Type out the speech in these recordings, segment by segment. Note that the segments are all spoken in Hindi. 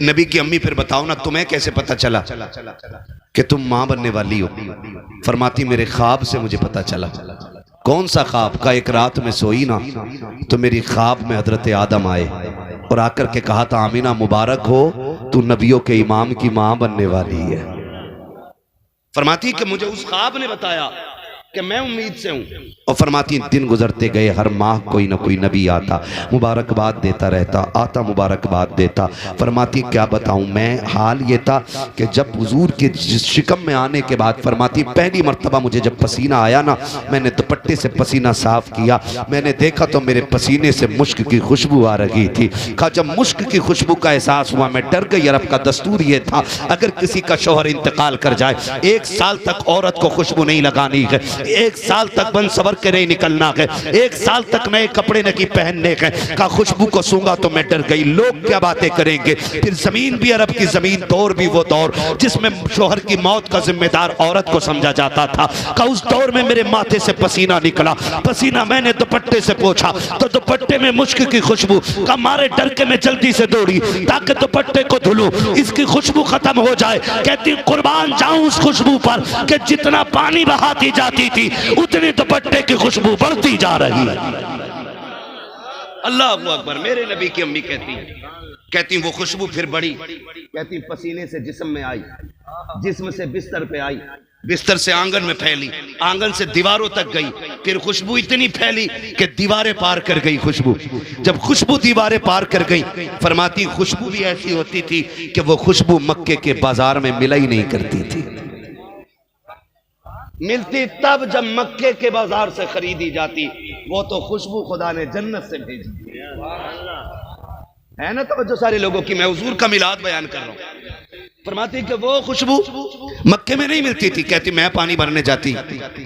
नबी की अम्मी फिर बताओ ना तुम्हें कैसे पता चला कि तुम मां बनने वाली हो? फरमाती मेरे ख्वाब से मुझे पता चला। कौन सा ख्वाब? का एक रात में सोई ना तो मेरी ख्वाब में हजरत आदम आए और आकर के कहा था आमीना मुबारक हो, तू नबियों के इमाम की मां बनने वाली है। फरमाती कि मुझे उस ख्वाब ने बताया कि मैं उम्मीद से हूं। और फरमाती दिन गुजरते गए, हर माह कोई ना कोई नबी आता, मुबारकबाद देता रहता, आता मुबारकबाद देता। फरमाती क्या बताऊं मैं, हाल ये था कि जब हुजूर के शिकम में आने के बाद फरमाती पहली मर्तबा मुझे जब पसीना आया ना, मैंने दुपट्टे से पसीना साफ किया, मैंने देखा तो मेरे पसीने से मुश्क की खुशबू आ रही थी। कहा जब मुश्क की खुशबू का एहसास हुआ मैं डर गई। अरब का दस्तूर ये था अगर किसी का शौहर इंतकाल कर जाए 1 साल तक औरत को खुशबू नहीं लगानी है, 1 साल तक बन सवर के नहीं निकलना है, 1 साल तक नए कपड़े नहीं पहनने हैं। का खुशबू को सूंघा तो मैं डर गई, लोग क्या बातें करेंगे। फिर जमीन भी अरब की जमीन, दौर भी वो दौर जिसमें शोहर की मौत का जिम्मेदार औरत को समझा जाता था। का उस दौर में मेरे माथे से पसीना निकला, पसीना मैंने दुपट्टे से पोंछा तो दुपट्टे में मुश्क की खुशबू। का मारे डर के मैं जल्दी से दौड़ी ताकि दुपट्टे को धुलूं, इसकी खुशबू खत्म हो जाए। कहती कुर्बान जाऊं उस खुशबू पर कि जितना पानी बहाती जाती थी उतनी दुपट्टे की खुशबू बढ़ती जा रही है। अल्लाह अकबर। मेरे नबी की अम्मी कहती वो खुशबू फिर बढ़ी, कहती पसीने से जिस्म में आई, जिस्म से बिस्तर पे आई, बिस्तर से आंगन में फैली, आंगन से दीवारों तक गई, फिर खुशबू इतनी फैली कि दीवारें पार कर गई खुशबू। जब खुशबू दीवारें पार कर गई, फरमाती खुशबू भी ऐसी होती थी कि वो खुशबू मक्के के बाजार में मिला ही नहीं करती थी, मिलती तब जब मक्के के बाजार से खरीदी जाती। वो तो खुशबू खुदा ने जन्नत से भेजी है ना। तो जो सारे लोगों की मैं हुजूर का मिलाद बयान कर रहा हूं। फरमाती कि वो खुशबू मक्के में नहीं मिलती थी। कहती मैं पानी भरने जाती,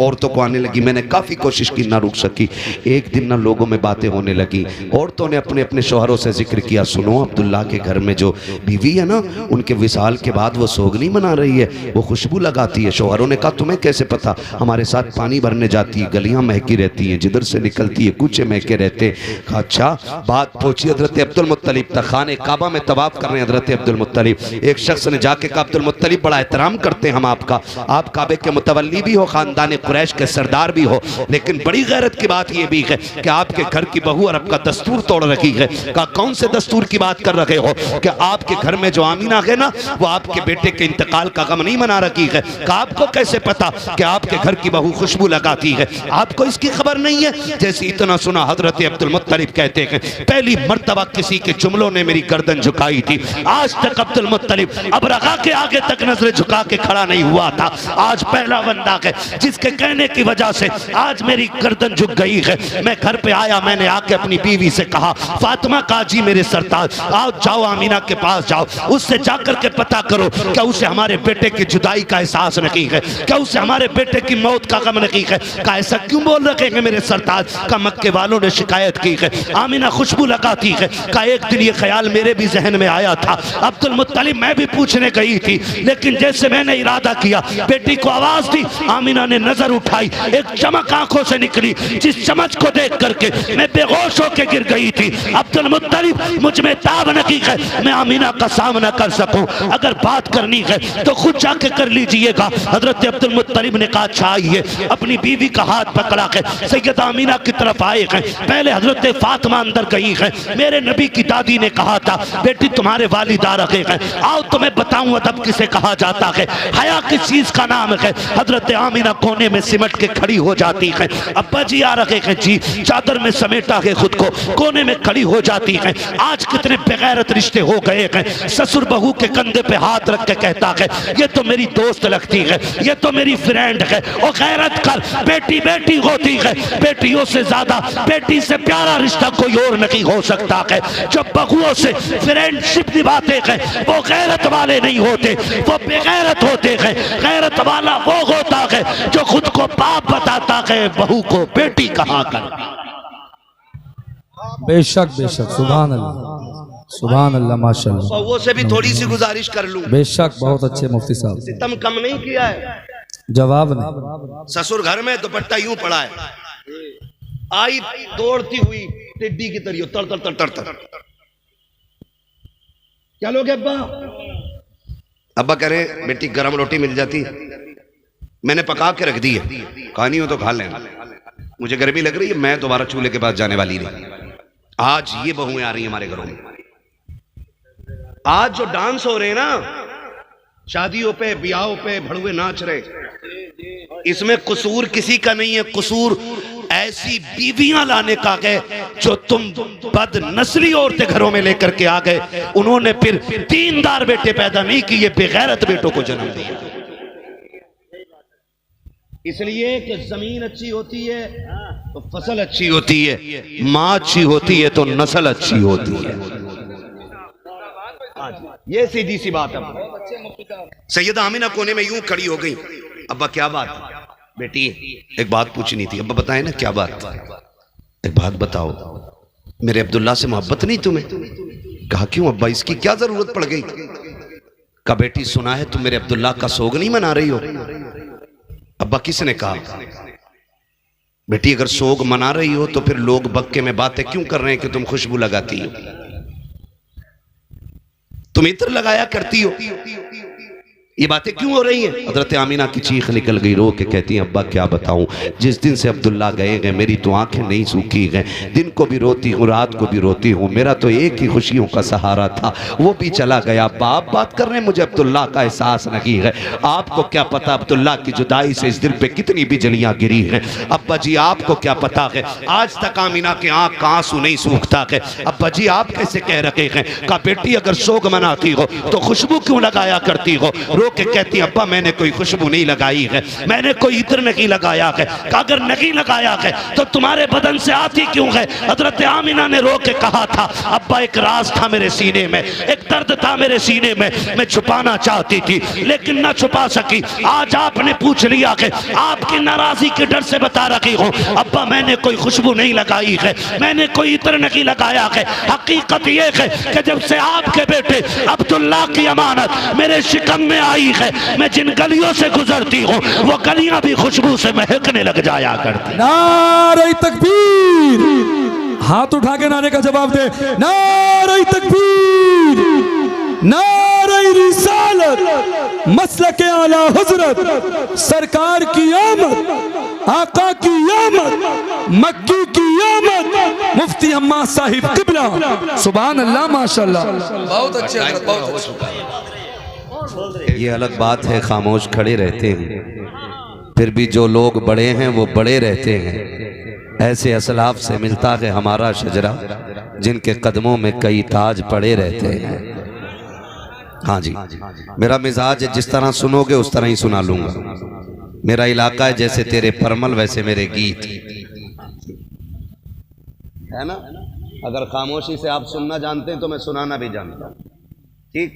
औरतों को आने लगी, मैंने काफ़ी कोशिश की ना रुक सकी। एक दिन ना लोगों में बातें होने लगी, औरतों ने अपने अपने शौहरों से जिक्र किया, सुनो अब्दुल्ला के घर में जो बीवी है ना, उनके विसाल के बाद वो सोगनी मना रही है, वो खुशबू लगाती है। शौहरों ने कहा तुम्हें कैसे पता? हमारे साथ पानी भरने जाती है, गलियाँ महकी रहती हैं, जिधर से निकलती है कूचे महके रहते। कहा अच्छा। बात पहुंची हजरत अब्दुल मुत्तलिब तक, खाने काबा में तवाफ कर रहे हैं हजरत अब्दुल मुत्तलिब। एक शख्स ने जाके कहा अब्दुल मुत्तलिब बड़ा एहतराम करते हैं हम आपका, आप काबे के मुतवल्ली भी हो, खानदान कुरैश के सरदार भी हो, लेकिन बड़ी गैरत की बात यह भी है कि आपके घर की बहू अरब का दस्तूर तोड़ रखी है। कहा कौन से दस्तूर की बात कर रहे हो? कि आपके घर में जो आमीना है ना, वो आपके बेटे के इंतकाल का गम नहीं मना रखी है। कहा आपको कैसे पता कि आपके घर की बहू खुशबू लगाती है? आपको इसकी खबर नहीं है? जैसे इतना सुना हजरत अब्दुल मुत्तलिब कहते हैं पहली मर्तबा किसी के जुमलों ने मेरी गर्दन झुकाई थी। आज तक अब्दुल मुत्तलिब अब रखा के आगे तक नजर झुका के खड़ा नहीं हुआ था। आज पहला बंदा है जिसके कहने की वजह से आज मेरी गर्दन झुक गई है। मैं घर पे आया, मैंने आके अपनी बीवी से कहा फातिमा काजी मेरे सरताज आओ, जाओ आमीना के पास जाओ, उससे जाकर के पता करो क्या उसे हमारे बेटे की जुदाई का एहसास नहीं है, क्या उसे हमारे बेटे की मौत का गम नहीं है। का ऐसा क्यों बोल रखे हैं मेरे सरताज? का मक्के वालों ने शिकायत की है, आमीना खुशबू लगाती है। का एक दिन ये ख्याल मेरे भी जहन में आया था अब्दुल मुत्तलिब, मैं भी पूछने गई थी, लेकिन जैसे मैंने इरादा किया बेटी को आवाज दी, आमीना ने नजर उठाई, एक चमक आंखों से निकली, जिस चमक को देख करके मैं बेहोश होकर गिर गई थी। अब्दुल मुत्तलिब मुझ में ताब नहीं है मैं आमीना का सामना कर सकूं, अगर बात करनी है तो खुद जाके कर लीजिएगा। हजरत अब्दुल मुत्तलिब ने कहा अच्छा आइए। अपनी बीवी का हाथ पकड़ा के सैयदा आमीना की तरफ आए हैं। पहले हजरत फातिमा अंदर गई है। मेरे नबी की दादी ने कहा था बेटी तुम्हारे वालिदा रखे हैं, आओ तुम्हें बताऊं अदब किसे कहा जाता है, हया किस चीज का नाम है। हजरत आमीना कोने में सिमट के खड़ी हो जाती है। अब्बा जी आ रखे हैं जी, चादर में समेटा के खुद को कोने में खड़ी हो जाती है। आज कितने बेगैरत रिश्ते हो गए हैं। ससुर बहू के कंधे पे हाथ रख के कहता है ये तो मेरी दोस्त लगती है, ये तो मेरी फ्रेंड है। और गैरत कर, बेटी बेटी होती है, बेटियों से ज्यादा बेटी से प्यारा रिश्ता कोई और नहीं हो सकता है। जो बहुओं से फ्रेंडशिप निभाते हैं वो गैरत वाले नहीं होते, वो बेगैरत होते हैं। गैरत वाला वो होता है जो खुद को बाप बताता है, बहू को बेटी कहा कर। बेशक बेशक, सुभान अल्लाह सुभान अल्लाह, माशाअल्लाह। वो से भी थोड़ी सी गुजारिश कर लूं। बेशक बहुत अच्छे मुफ्ती साहब, सितम कम नहीं किया है। जवाब नहीं। ससुर घर में दुपट्टा यूं पड़ा है, आई दौड़ती हुई टिड्डी की तरह तर तर तर तर तर, क्या लोगे अब्बा? अब्बा कह रहे हैं बेटी गरम रोटी मिल जाती, मैंने पका के रख दी है, कहा नहीं हो तो खा लेना, मुझे गर्मी लग रही है, मैं दोबारा चूल्हे के पास जाने वाली नहीं। आज ये बहुएं आ रही हैं हमारे घरों में। आज जो डांस हो रहे हैं ना शादियों पे ब्याहों पे, भड़ुए नाच रहे, इसमें कसूर किसी का नहीं है, कसूर ऐसी बीवियां लाने का है जो तुम बद नस्ली औरतें घरों में लेकर के आ गए, उन्होंने फिर दीनदार बेटे पैदा नहीं किए, बेगैरत बेटों को जन्म दिया। इसलिए कि जमीन अच्छी होती है तो फसल अच्छी होती है, मां अच्छी होती है तो नस्ल अच्छी होती है। ये सीधी सी बात है। सैयदा आमिना कोने में यूं खड़ी हो गई, अब्बा क्या बात? बेटी एक बात पूछनी थी। अब्बा बताए ना क्या बात? एक बात बताओ, मेरे अब्दुल्ला से मोहब्बत नहीं तुम्हें? कहा क्यों अब्बा, इसकी क्या जरूरत पड़ गई? कहा बेटी सुना है तुम मेरे अब्दुल्ला का सोग नहीं मना रही हो। अब्बा किसने कहा? बेटी अगर सोग मना रही हो तो फिर लोग बक्के में बातें क्यों कर रहे हैं कि तुम खुशबू लगाती हो, तुम इत्र लगाया करती हो, ये बातें क्यों हो रही हैं? हजरत आमीना की चीख निकल गई, रो के कहती हैं अब्बा क्या बताऊं, जिस दिन से अब्दुल्ला गए गए मेरी तो आंखें नहीं सूखी गए, दिन को भी रोती हूँ रात को भी रोती हूँ, मेरा तो एक ही खुशियों का सहारा था वो भी चला गया। बाप बात कर रहे हैं, मुझे अब्दुल्ला का एहसास नहीं है। आपको क्या पता अब्दुल्ला की जुदाई से इस दिल पे कितनी बिजलियां गिरी हैं। अब्बा जी आपको क्या पता है, आज तक आमीना के आंख का आंसू नहीं सूखता है। अब्बा जी आप कैसे कह रहे हैं? कहा बेटी अगर सोग मनाती हो तो खुशबू क्यों लगाया करती हो? रो के कहती अब्बा मैंने कोई खुशबू नहीं लगाई है, मैंने कोई इत्र नहीं लगाया है। अगर नहीं लगाया है तो तुम्हारे बदन से आती क्यों है? हजरत आमिना ने रो के कहा था अब्बा एक राज था मेरे सीने में, एक दर्द था मेरे सीने में, मैं छुपाना चाहती थी लेकिन ना छुपा सकी। आज आपने पूछ लिया है, आपकी नाराजगी के डर से बता रही हूँ अब्बा मैंने कोई खुशबू नहीं लगाई है, मैंने कोई इत्र नहीं लगाया है। हकीकत यह है कि जब से आपके बेटे अब्दुल्ला की अमानत मेरे शिकम में आई है, मैं जिन गलियों से गुजरती हूँ वो गलियां भी खुशबू से महकने लग जाया करती। नारे तकबीर, हाथ उठा के नारे का जवाब दे। नारे तकबीर, नारे रिसालत, मसलक आला हुजरत, सरकार की आमद, आका की आमद, मक्की की आमद, मुफ्ती अम्मा साहिब किबला, सुभान अल्लाह माशाअल्लाह। बहुत अच्छे हज़रत, बहुत अच्छे। ये अलग बात है खामोश खड़े रहते हैं, फिर भी जो लोग बड़े हैं वो बड़े रहते हैं। ऐसे असलाफ से मिलता है हमारा शजरा जिनके कदमों में कई ताज पड़े रहते हैं। हाँ जी, मेरा मिजाज है, जिस तरह सुनोगे उस तरह ही सुना लूंगा। मेरा इलाका है जैसे तेरे परमल वैसे मेरे गीत, है ना? अगर खामोशी से आप सुनना जानते हैं तो मैं सुनाना भी जानता हूँ। ठीक,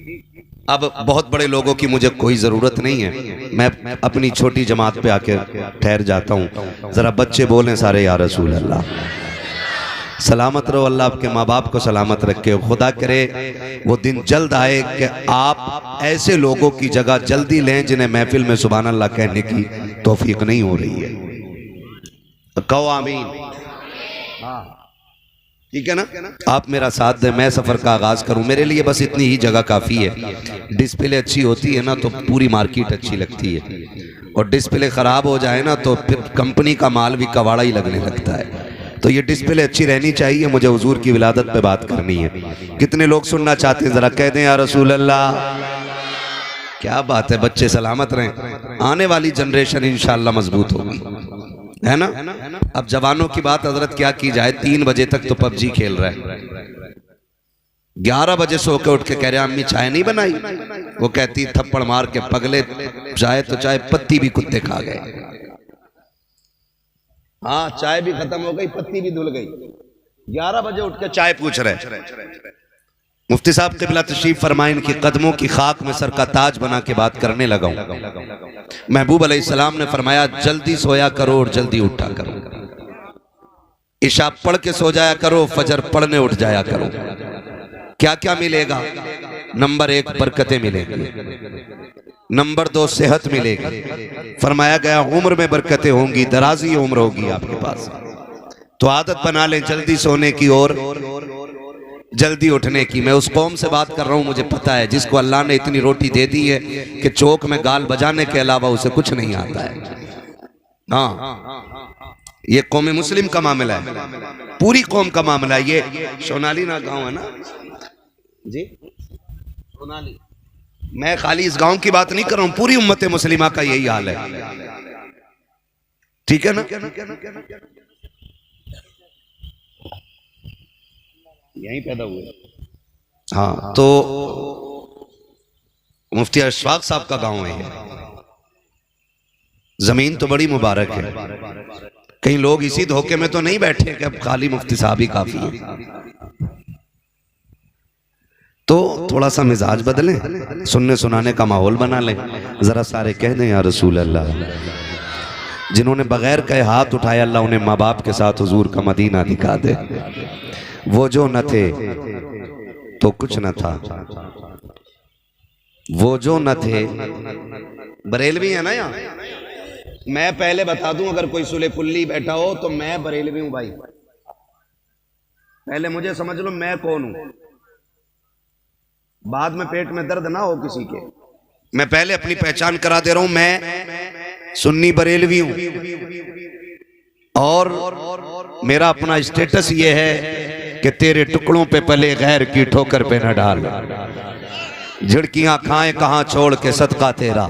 अब बहुत बड़े लोगों की मुझे कोई ज़रूरत नहीं है, मैं अपनी छोटी जमात पे आके ठहर जाता हूँ। ज़रा बच्चे बोलें सारे या रसूल अल्लाह। सलामत रहो, अल्लाह आपके माँ बाप को सलामत रखे। खुदा करे वो दिन जल्द आए कि आप ऐसे लोगों की जगह जल्दी लें जिन्हें महफिल में सुभान अल्लाह कहने की तौफीक नहीं हो रही है। कहो आमीन। ठीक है ना? आप मेरा साथ दें, मैं सफ़र का आगाज़ करूं। मेरे लिए बस इतनी ही जगह काफ़ी है। डिस्प्ले अच्छी होती है ना तो पूरी मार्केट अच्छी लगती है, और डिस्प्ले ख़राब हो जाए ना तो फिर कंपनी का माल भी कवाड़ा ही लगने लगता है। तो ये डिस्प्ले अच्छी रहनी चाहिए। मुझे हुजूर की विलादत पे बात करनी है। कितने लोग सुनना चाहते हैं? ज़रा कह दें या रसूल अल्लाह। क्या बात है, बच्चे सलामत रहें। आने वाली जनरेशन इंशाअल्लाह मजबूत होगी, है ना? अब जवानों की बात हजरत क्या की जाए, 3 बजे तक तो पबजी खेल रहा है, 11 बजे सो के उठ के कह रहे अम्मी चाय नहीं बनाई। वो कहती थप्पड़ मार के पगले, चाय तो चाय पत्ती भी कुत्ते खा गए। हाँ, चाय भी खत्म हो गई, पत्ती भी धुल गई। 11 बजे उठ के चाय पूछ रहे। मुफ्ती साहब क़िबला तशरीफ फरमाए, इनकी कदमों की खाक में सर का ताज बना के बात करने लगा हूं। महबूब अलैहिस्सलाम ने फरमाया जल्दी सोया करो और जल्दी उठा करो, इशा पढ़ के सो जाया करो, फजर पढ़ने उठ जाया करो। क्या क्या मिलेगा? नंबर 1 बरकतें मिलेंगी, नंबर 2 सेहत मिलेगी। फरमाया गया उम्र में बरकतें होंगी, दराजी उम्र होगी आपके पास। तो आदत बना लें जल्दी सोने की और जल्दी उठने की। मैं उस कौम से बात कर रहा हूँ, मुझे पता है, जिसको अल्लाह ने इतनी रोटी दे दी है कि चौक में गाल बजाने के अलावा उसे कुछ नहीं आता है। हाँ, ये कौम मुस्लिम का मामला है, पूरी कौम का मामला है। ये सोनाली ना गांव है ना जी, सोनाली। मैं खाली इस गांव की बात नहीं कर रहा हूं, पूरी उम्मत मुस्लिमा का यही हाल है। ठीक है ना? यहीं पैदा हुए। हाँ, तो मुफ्ती अशफाक साहब का गांव है ये। जमीन तो बड़ी मुबारक है। कई लोग इसी धोखे में तो नहीं बैठे कि अब खाली मुफ्ती साहब ही काफी है। तो थोड़ा सा मिजाज बदलें, सुनने सुनाने का माहौल बना लें। जरा सारे कह दें या रसूल अल्लाह। जिन्होंने बगैर कहे हाथ उठाया, अल्लाह उन्हें माँ बाप के साथ हुजूर का मदीना दिखा दे। वो जो न थे तो कुछ न था, वो जो न थे। बरेलवी है ना यहाँ? मैं पहले बता दूं, अगर कोई सुले कुल्ली बैठा हो तो मैं बरेलवी हूं भाई। पहले मुझे समझ लो मैं कौन हूं, बाद में पेट में दर्द ना हो किसी के। मैं पहले अपनी पहचान करा दे रहा हूं, मैं सुन्नी बरेलवी हूं और मेरा अपना स्टेटस ये है कि तेरे टुकड़ों पे पले गैर की ठोकर पे न डाल, झिड़कियां खाएं कहां छोड़ के सदका तेरा।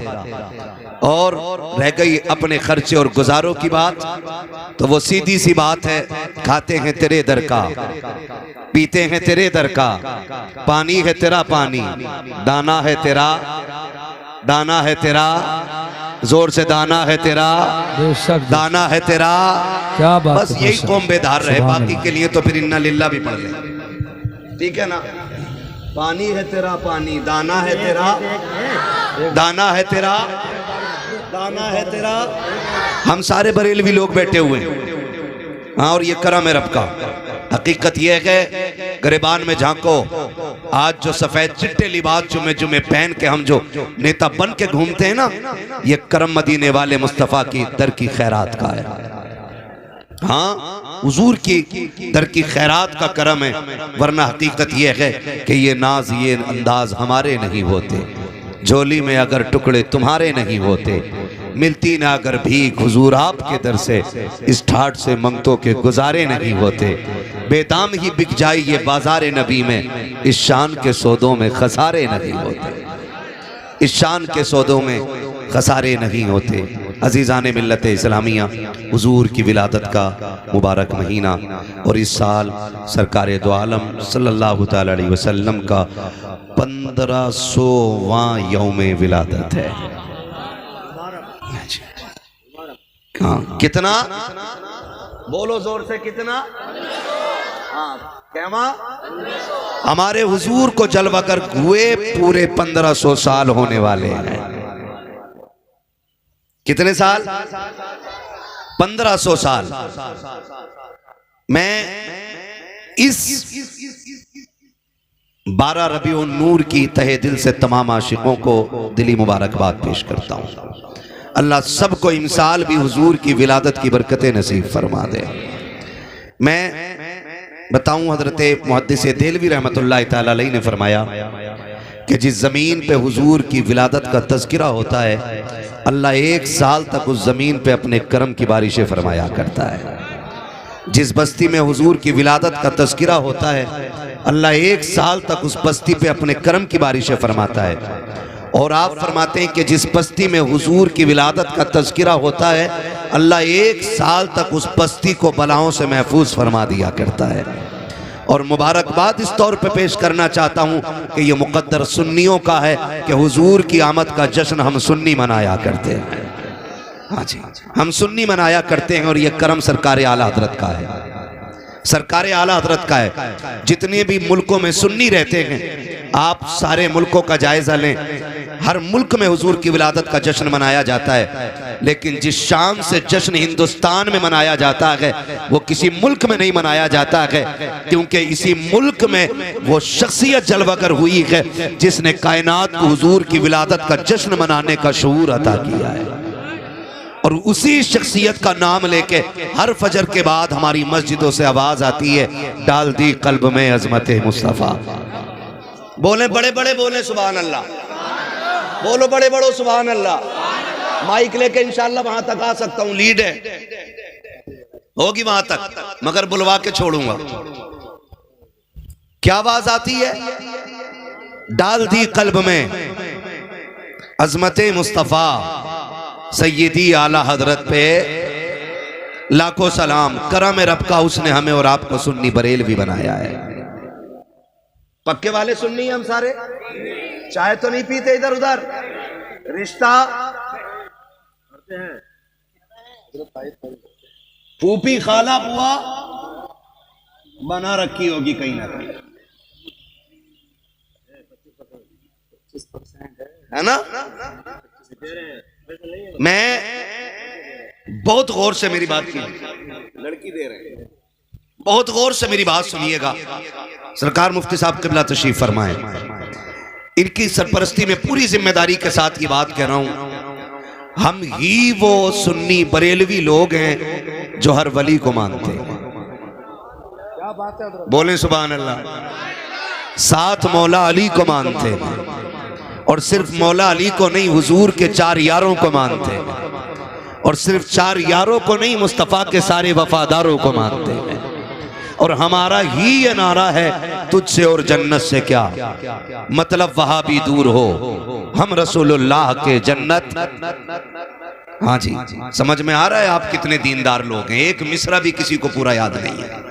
और रह गई अपने खर्चे और गुजारों की बात, तो वो सीधी सी बात है, खाते हैं तेरे दर का, पीते हैं तेरे दर का, पानी है तेरा पानी, दाना है तेरा, दाना है तेरा, जोर से दाना है तेरा, दाना है तेरा। क्या बात, बस यही कौम बेदार रहे, बाकी के लिए तो फिर इन्ना लिल्ला भी पढ़ ले। ठीक है ना? पानी है तेरा पानी, दाना है तेरा, दाना है तेरा, दाना है तेरा। हम सारे बरेलवी लोग बैठे हुए हैं। हाँ, और ये करम है रब का। हकीकत यह है, गरिबान में झांको, आज जो सफेद चिट्टे लिबास जुमे जुमे पहन के हम जो नेता बन के घूमते हैं ना, ये करम मदीने वाले मुस्तफ़ा की दर की खैरात का है। हाँ, हुजूर की दर की खैरात का करम है। वरना हकीकत यह है कि ये नाज ये अंदाज हमारे नहीं होते, झोली में अगर टुकड़े तुम्हारे नहीं होते, मिलती ना अगर भीख हुजूर आपके दर से, इस ठाठ से मंगतों के गुजारे नहीं होते। बेदाम ही बिक जाए ये बाजारे नबी में, इस शान के सौदों में खसारे नहीं होते, इस शान के सौदों में खसारे नहीं होते। अजीज़ाने मिल्लत इस्लामिया, हुजूर की विलादत का मुबारक महीना और इस साल सरकार दो आलम सल्लल्लाहु तआला अलैहि वसल्लम का 1500वां यौम विलादत है। हाँ, कितना बोलो जोर से, कितना? हाँ, कहवा हमारे हुजूर को जलवा कर हुए पूरे 1500 साल होने वाले हैं। कितने साल? 1500 साल। मैं इस 12 रबीउन नूर की तहे दिल से तमाम आशिकों को दिली मुबारकबाद पेश करता हूँ। अल्लाह सबको इमसाल भी हुजूर की विलादत की बरकतें नसीब फरमा दे। मैं बताऊं, हजरत मुहद्दिस देलवी रहमतुल्लाह तआला अलैह ने फरमाया कि जिस ज़मीन पे हुजूर की विलादत का तज़किरा होता है, अल्लाह 1 साल तक उस ज़मीन पे अपने करम की बारिशें फरमाया करता है। जिस बस्ती में हुजूर की विलादत का तज़किरा होता है, अल्लाह 1 साल तक उस बस्ती पे अपने करम की बारिशें फरमाता है। और आप फरमाते हैं कि जिस बस्ती में हुजूर की विलादत का तज़किरा होता है, अल्लाह 1 साल तक उस बस्ती को बलाओं से महफूज फरमा दिया करता है। और मुबारकबाद इस तौर पे पेश करना चाहता हूँ कि ये मुक़द्दर सुन्नियों का है कि हुजूर की आमद का जश्न हम सुन्नी मनाया करते हैं। हाँ जी, हम सुन्नी मनाया करते हैं और ये करम सरकार आला हज़रत का है, सरकार आला हज़रत का है। जितने भी मुल्कों में सुन्नी रहते हैं, आप सारे मुल्कों का जायज़ा लें, हर मुल्क में हुजूर की विलादत का जश्न मनाया जाता है, लेकिन जिस शान से जश्न हिंदुस्तान में मनाया जाता है वो किसी मुल्क में नहीं मनाया जाता है, क्योंकि इसी मुल्क में वो शख्सियत जलवागर हुई है जिसने कायनात को हुजूर की विलादत का जश्न मनाने का शऊर अता किया है। और उसी शख्सियत का नाम लेके हर फजर के बाद हमारी मस्जिदों से आवाज आती है, डाल दी कल्ब में अजमत मुस्तफ़ा। बोले बड़े बड़े बोले सुभान अल्लाह, बोलो बड़े बड़ो सुभान अल्लाह। माइक लेके इंशाल्लाह वहां तक आ सकता हूं, लीड है होगी वहां तक, मगर बुलवा के छोड़ूंगा। क्या आवाज आती है? डाल दी कल्ब में अजमत मुस्तफ़ा सैयदी आला हजरत पे लाखों सलाम। करम रब का उसने हमें और आपको सुन्नी बरेलवी बनाया है। पक्के वाले सुन्नी हम सारे, चाय तो नहीं पीते इधर उधर, रिश्ता फूफी खाला बुआ बना रखी होगी कहीं ना कहीं, है ना। मैं बहुत गौर से मेरी बात की, लड़की दे रहे हैं, बहुत गौर से मेरी बात सुनिएगा। सरकार मुफ्ती साहब क़िबला तशरीफ फरमाए, इनकी सरपरस्ती में पूरी जिम्मेदारी के साथ ये बात कह रहा हूं। हम ही वो सुन्नी बरेलवी लोग हैं जो हर वली को मानते हैं। बोले सुभान अल्लाह। साथ मौला अली को मानते हैं, और सिर्फ मौला अली को नहीं, हुजूर के 4 यारों को मानते हैं, और सिर्फ 4 यारों को नहीं, मुस्तफ़ा के सारे वफादारों को मानते हैं। और हमारा ही ये नारा है, तुझसे और जन्नत से क्या मतलब, वहां भी दूर हो, हम रसूलुल्लाह के जन्नत। हाँ जी, समझ में आ रहा है आप कितने दीनदार लोग हैं। एक मिसरा भी किसी को पूरा याद नहीं है।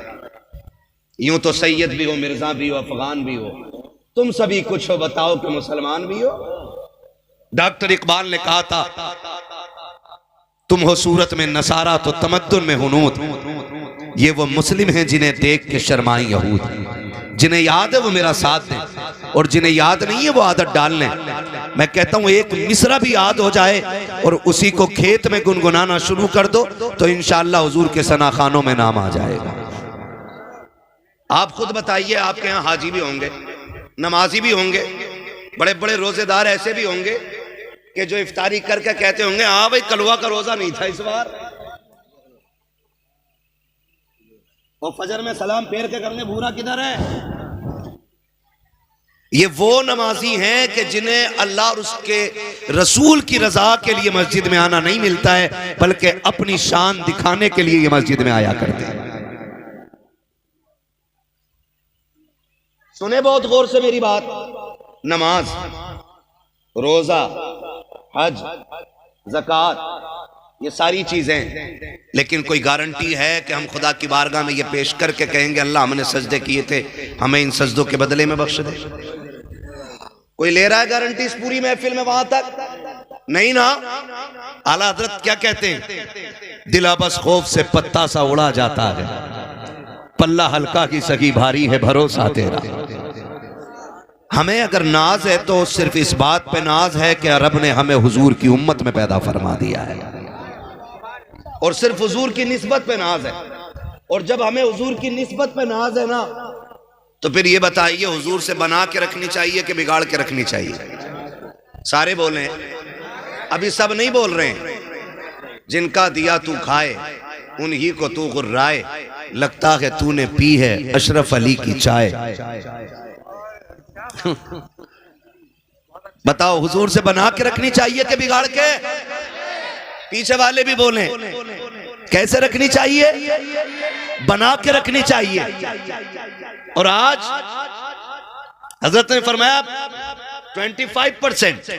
यूं तो सैयद भी हो, मिर्जा भी हो, अफगान भी हो, तुम सभी कुछ हो, बताओ कि मुसलमान भी हो। डॉक्टर इकबाल ने कहा था, तुम हो सूरत में नसारा तो तमद्दुन में हुनूद। ये वो मुस्लिम हैं जिन्हें देख के शर्माई यहूद। जिन्हें याद है वो मेरा साथ दें, और जिन्हें याद नहीं है वो आदत डाल लें। मैं कहता हूं एक मिसरा भी याद हो जाए और उसी को खेत में गुनगुनाना शुरू कर दो तो इंशाअल्लाह हुजूर के सनाखानों में नाम आ जाएगा। आप खुद बताइए, आपके यहाँ हाजी भी होंगे, नमाजी भी होंगे, बड़े बड़े रोजेदार ऐसे भी होंगे कि जो इफ्तारी करके कहते होंगे, हाँ भाई कलवा का रोजा नहीं था इस बार, और फजर में सलाम फेर के करने भूरा किधर है। ये वो नमाजी हैं कि जिन्हें अल्लाह और उसके रसूल की रजा के लिए मस्जिद में आना नहीं मिलता है, बल्कि अपनी शान दिखाने के लिए ये मस्जिद में आया करते हैं। सुने बहुत गौर से मेरी बात। नमाज, रोजा, हज, ज़कात, ये सारी चीजें, लेकिन कोई गारंटी है कि हम खुदा की बारगाह में ये पेश करके कहेंगे अल्लाह हमने सजदे किए थे, हमें इन सजदों के बदले में बख्श दे? कोई ले रहा है गारंटी इस पूरी महफिल में? वहां तक नहीं ना। आला हजरत क्या कहते हैं, दिला बस खौफ से पत्ता सा उड़ा जाता है, पल्ला हल्का की सगी भारी है भरोसा तेरा। हमें अगर नाज है तो सिर्फ इस बात पे नाज है कि रब ने हमें हुजूर की उम्मत में पैदा फरमा दिया है, और सिर्फ हुजूर की निस्बत पे नाज है। और जब हमें हुजूर की निस्बत पे नाज है ना, तो फिर ये बताइए हुजूर से बना के रखनी चाहिए कि बिगाड़ के रखनी चाहिए? सारे बोले, अभी सब नहीं बोल रहे हैं। जिनका दिया तू खाए उन्हीं को तू गुर्राए, लगता है तूने पी है अशरफ अली की चाय। बताओ हुजूर से बना के रखनी चाहिए कि बिगाड़ के? पीछे वाले भी बोले, कैसे रखनी चाहिए? बना के रखनी चाहिए। और आज हजरत ने फरमाया 25%,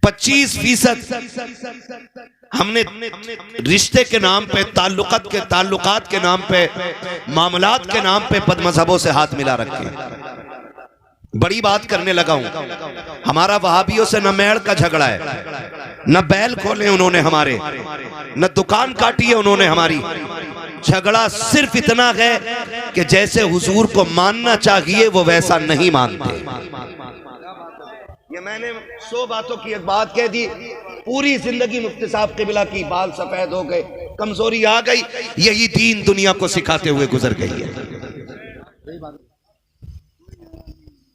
25% हमने रिश्ते के नाम पे, ताल्लुकात के नाम पे, मामलात के नाम पे बद मजहबों से हाथ मिला रखे। बड़ी बात करने लगा हूं। हमारा वहाबियों से न मेड़ का झगड़ा है, न बैल खोले उन्होंने हमारे, न दुकान काटी है उन्होंने हमारी। झगड़ा सिर्फ इतना है कि जैसे हुजूर को मानना चाहिए वो वैसा नहीं मानते। ये मैंने 100 बातों की एक बात कह दी। पूरी जिंदगी मुफ्ती साहब क़िबला की बाल सफेद हो गए, कमजोरी आ गई, यही दीन दुनिया को सिखाते हुए गुजर गई है।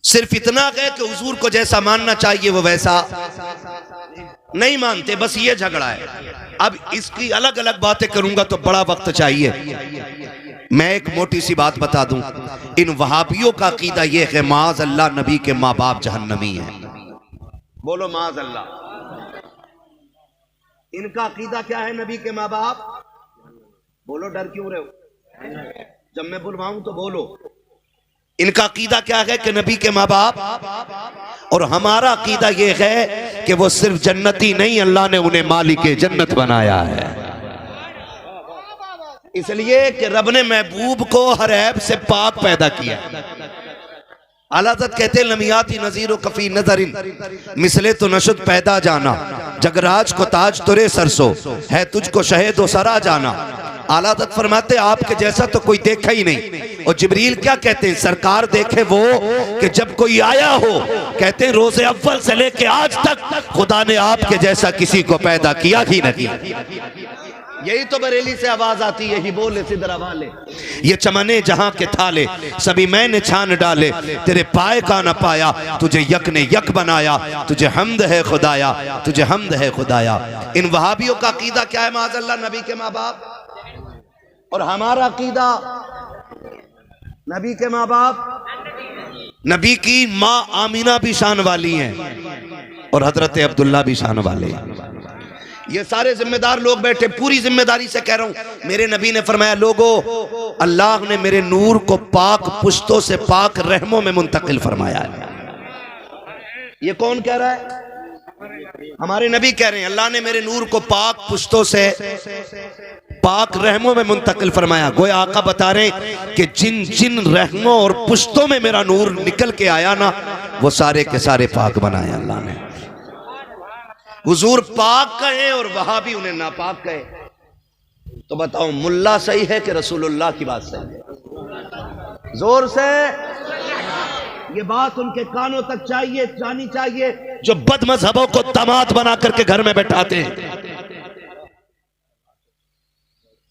सिर्फ इतना है कि हुजूर को जैसा मानना चाहिए वो वैसा नहीं मानते, बस ये झगड़ा है। अब इसकी अलग अलग बातें करूंगा तो बड़ा वक्त चाहिए। मैं एक मोटी सी बात बता दूं, इन वहाबियों का अकीदा यह है माज अल्लाह नबी के माँ बाप जहन्नमी है। बोलो माज अल्लाह। इनका अकीदा क्या है नबी के माँ बाप? बोलो, डर क्यों रहे हो? जब मैं बुलवाऊं तो बोलो। इनका अकीदा क्या है कि नबी के माँ बाप, और हमारा अकीदा यह है कि वो सिर्फ जन्नती नहीं, अल्लाह ने उन्हें मालिक जन्नत बनाया है। इसलिए कि रब ने महबूब को हर ऐब से पाक पैदा किया। आला हज़रत कहते हैं लमियाती नज़ीर कफी नजरिन मिसले तो नशुद पैदा जाना, जगराज को ताज तुरे सरसो है तुझको शहेद व सरा जाना। आला हज़रत फरमाते आपके जैसा तो कोई देखा ही नहीं। और जिब्रील क्या कहते हैं? सरकार देखे वो कि जब कोई आया हो, कहते हैं रोजे अव्वल से लेके आज तक खुदा ने आपके जैसा किसी को पैदा किया ही नहीं। यही तो बरेली से आवाज आती है, यही बोले सिदरा वाले ये चमने जहां के थाले सभी मैंने छान डाले, तेरे पाए का न पाया तुझे यक ने यक बनाया, तुझे हम्द है खुदाया, तुझे हम्द है खुदाया। इन वहाबियों का अकीदा क्या है? माज़अल्लाह नबी के माँ बाप। और हमारा अकीदा नबी के माँ बाप, नबी की माँ आमीना भी शान वाली हैं और हजरत अब्दुल्ला भी शान वाले हैं। ये सारे जिम्मेदार लोग बैठे, पूरी जिम्मेदारी से कह रहा हूं। मेरे नबी ने फरमाया लोगो, अल्लाह ने मेरे नूर को पाक पुश्तों से पाक रहमों में मुंतकिल फरमाया है। ये कौन कह रहा है? हमारे नबी कह रहे हैं अल्लाह ने मेरे नूर को पाक पुश्तों से पाक रहमों में मुंतकिल फरमाया। गोया आका बता रहे कि जिन जिन रहमों और पुश्तों में मेरा नूर निकल के आया ना, वो सारे के सारे पाक बनाए अल्लाह ने। हुजूर पाक कहे और वहां भी उन्हें नापाक कहे, तो बताओ मुल्ला सही है कि रसूलुल्लाह की बात सही है? जोर से ये बात उनके कानों तक चाहिए, जानी चाहिए, जो बदमज़हबों को दामाद बना करके घर में बैठाते हैं।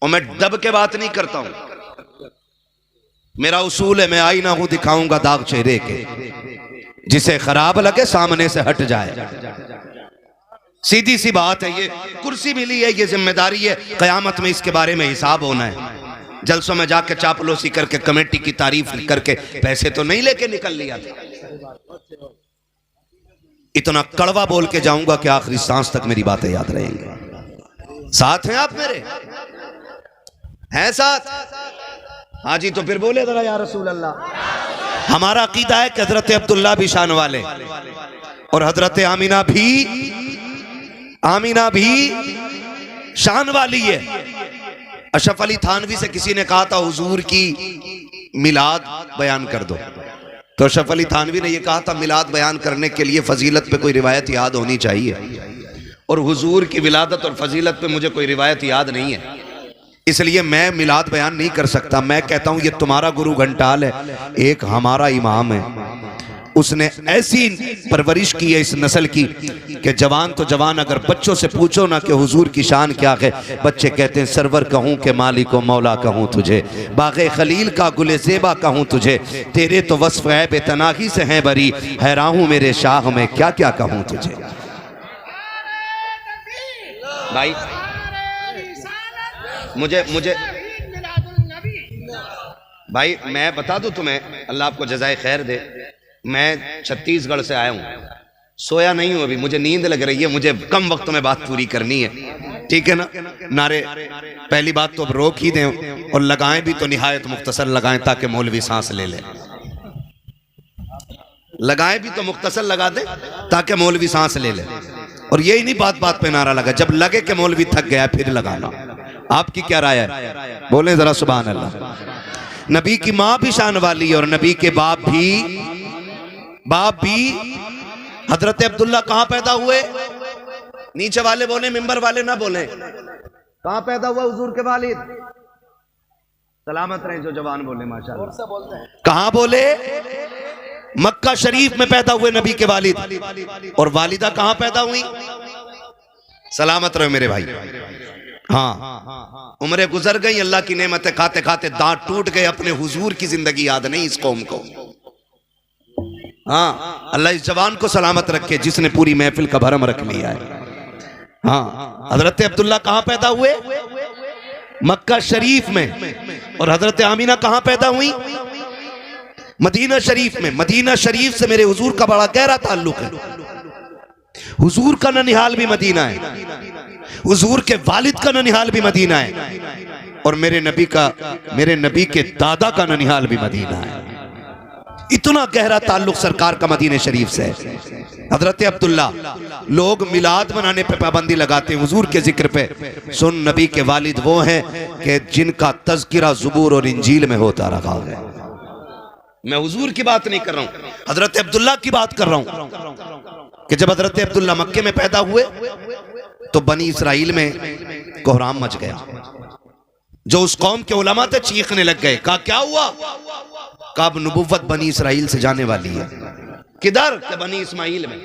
और मैं दब के बात नहीं करता हूं, मेरा उसूल है मैं आईना हूं दिखाऊंगा दाग चेहरे के, जिसे खराब लगे सामने से हट जाए। सीधी सी बात है। ये कुर्सी मिली है, ये जिम्मेदारी है, कयामत में इसके बारे में हिसाब होना है। जलसों में जाके चापलूसी करके कमेटी की तारीफ करके पैसे तो नहीं लेके निकल लिया था। इतना कड़वा बोल के जाऊंगा कि आखिरी सांस तक मेरी बातें याद रहेंगी। साथ हैं आप मेरे? हैं साथ? हाँ जी, तो फिर बोले जरा या रसूल अल्लाह। हमारा अकीदा है कि हजरत अब्दुल्ला भी शान वाले और हजरत आमीना भी शान वाली है। अशरफ अली थानवी से किसी ने कहा था हुजूर की मिलाद बयान कर दो, तो अशरफ अली थानवी ने यह कहा था मिलाद बयान करने के लिए फजीलत पे कोई रिवायत याद होनी चाहिए, और हुजूर की विलादत और फजीलत पे मुझे कोई रिवायत याद नहीं है, इसलिए मैं मिलाद बयान नहीं कर सकता। मैं कहता हूं ये तुम्हारा गुरु घंटाल है, एक हमारा इमाम है, उसने ऐसी परवरिश की है इस नस्ल की कि जवान तो जवान, अगर बच्चों से पूछो ना कि हुजूर की शान क्या है, बच्चे कहते हैं सरवर कहूँ के मालिक व मौला कहूँ तुझे, बाग़े खलील का गुले ज़ेबा कहूँ तुझे, तेरे तो वस्फ़ है बेतनाही से हैं बरी, हैरान हूँ मेरे शाह में क्या क्या कहूँ तुझे। भाई मुझे भाई मैं बता दूं तुम्हें, अल्लाह आपको जज़ाए खैर दे, मैं छत्तीसगढ़ से आया हूँ, सोया नहीं हूँ अभी, मुझे नींद लग रही है, मुझे कम वक्त में बात पूरी करनी है, ठीक है ना? नारे पहली बात तो अब रोक ही दें और लगाएं भी तो निहायत मुख्तसर लगाएं ताकि मौलवी सांस ले ले। लगाएं भी तो मुख्तसर लगा दें ताकि मौलवी सांस ले ले। और यही नहीं बात बात पे नारा लगा, जब लगे कि मौलवी थक गया फिर लगाना। आपकी क्या राय है? बोले जरा सुभान अल्लाह। नबी की माँ भी शान वाली और नबी के बाप भी हजरत अब्दुल्ला कहां पैदा हुए? नीचे वाले बोले, मिंबर वाले ना बोले। कहां पैदा हुआ हुजूर के वालिद? सलामत रहे जो जवान बोले माशाअल्लाह। कहां बोले? मक्का शरीफ में पैदा हुए नबी के वालिद। और वालिदा कहां पैदा हुई? सलामत रहे मेरे भाई। हाँ, उम्रें गुजर गई, अल्लाह की नेमतें खाते खाते दांत टूट गए, अपने हुजूर की जिंदगी याद नहीं इस कौम को। हाँ, अल्लाह इस जवान को सलामत रखे जिसने पूरी महफिल का भरम रख लिया है। हाँ, हजरत अब्दुल्ला कहाँ पैदा हुए? मक्का शरीफ में। और हजरत आमीना कहाँ पैदा हुई? मदीना शरीफ में। मदीना शरीफ से मेरे हुजूर का बड़ा गहरा ताल्लुक है। हुजूर का ननिहाल भी मदीना है, हुजूर के वालिद का ननिहाल भी मदीना है, और मेरे नबी के दादा का ननिहाल भी मदीना है। इतना गहरा ताल्लुक सरकार का मदीने शरीफ से है। हजरत अब्दुल्ला, लोग मिलाद मनाने पे पाबंदी लगाते हैं हुजूर के जिक्र पे। सुन, नबी के वालिद वो हैं कि जिनका तज़किरा ज़ुबूर और इंजील में होता रहा है। मैं हुजूर की बात नहीं कर रहा हूं, हजरत अब्दुल्ला की बात कर रहा हूं कि जब हजरत अब्दुल्ला मक्के में पैदा हुए तो बनी इसराइल में कोहराम मच गया। जो उस कौम के उलमा थे चीखने लग गए। कहा क्या हुआ? कहा अब नबुव्वत बनी इसराइल से जाने वाली है। किधर? के बनी इस्माइल में।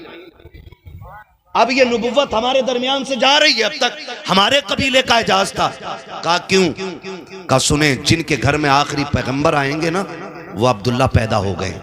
अब ये नबुव्वत हमारे दरमियान से जा रही है, अब तक हमारे कबीले का एजाज था। कहा क्यों? कहा सुने, जिनके घर में आखिरी पैगंबर आएंगे ना, वो अब्दुल्ला पैदा हो गए।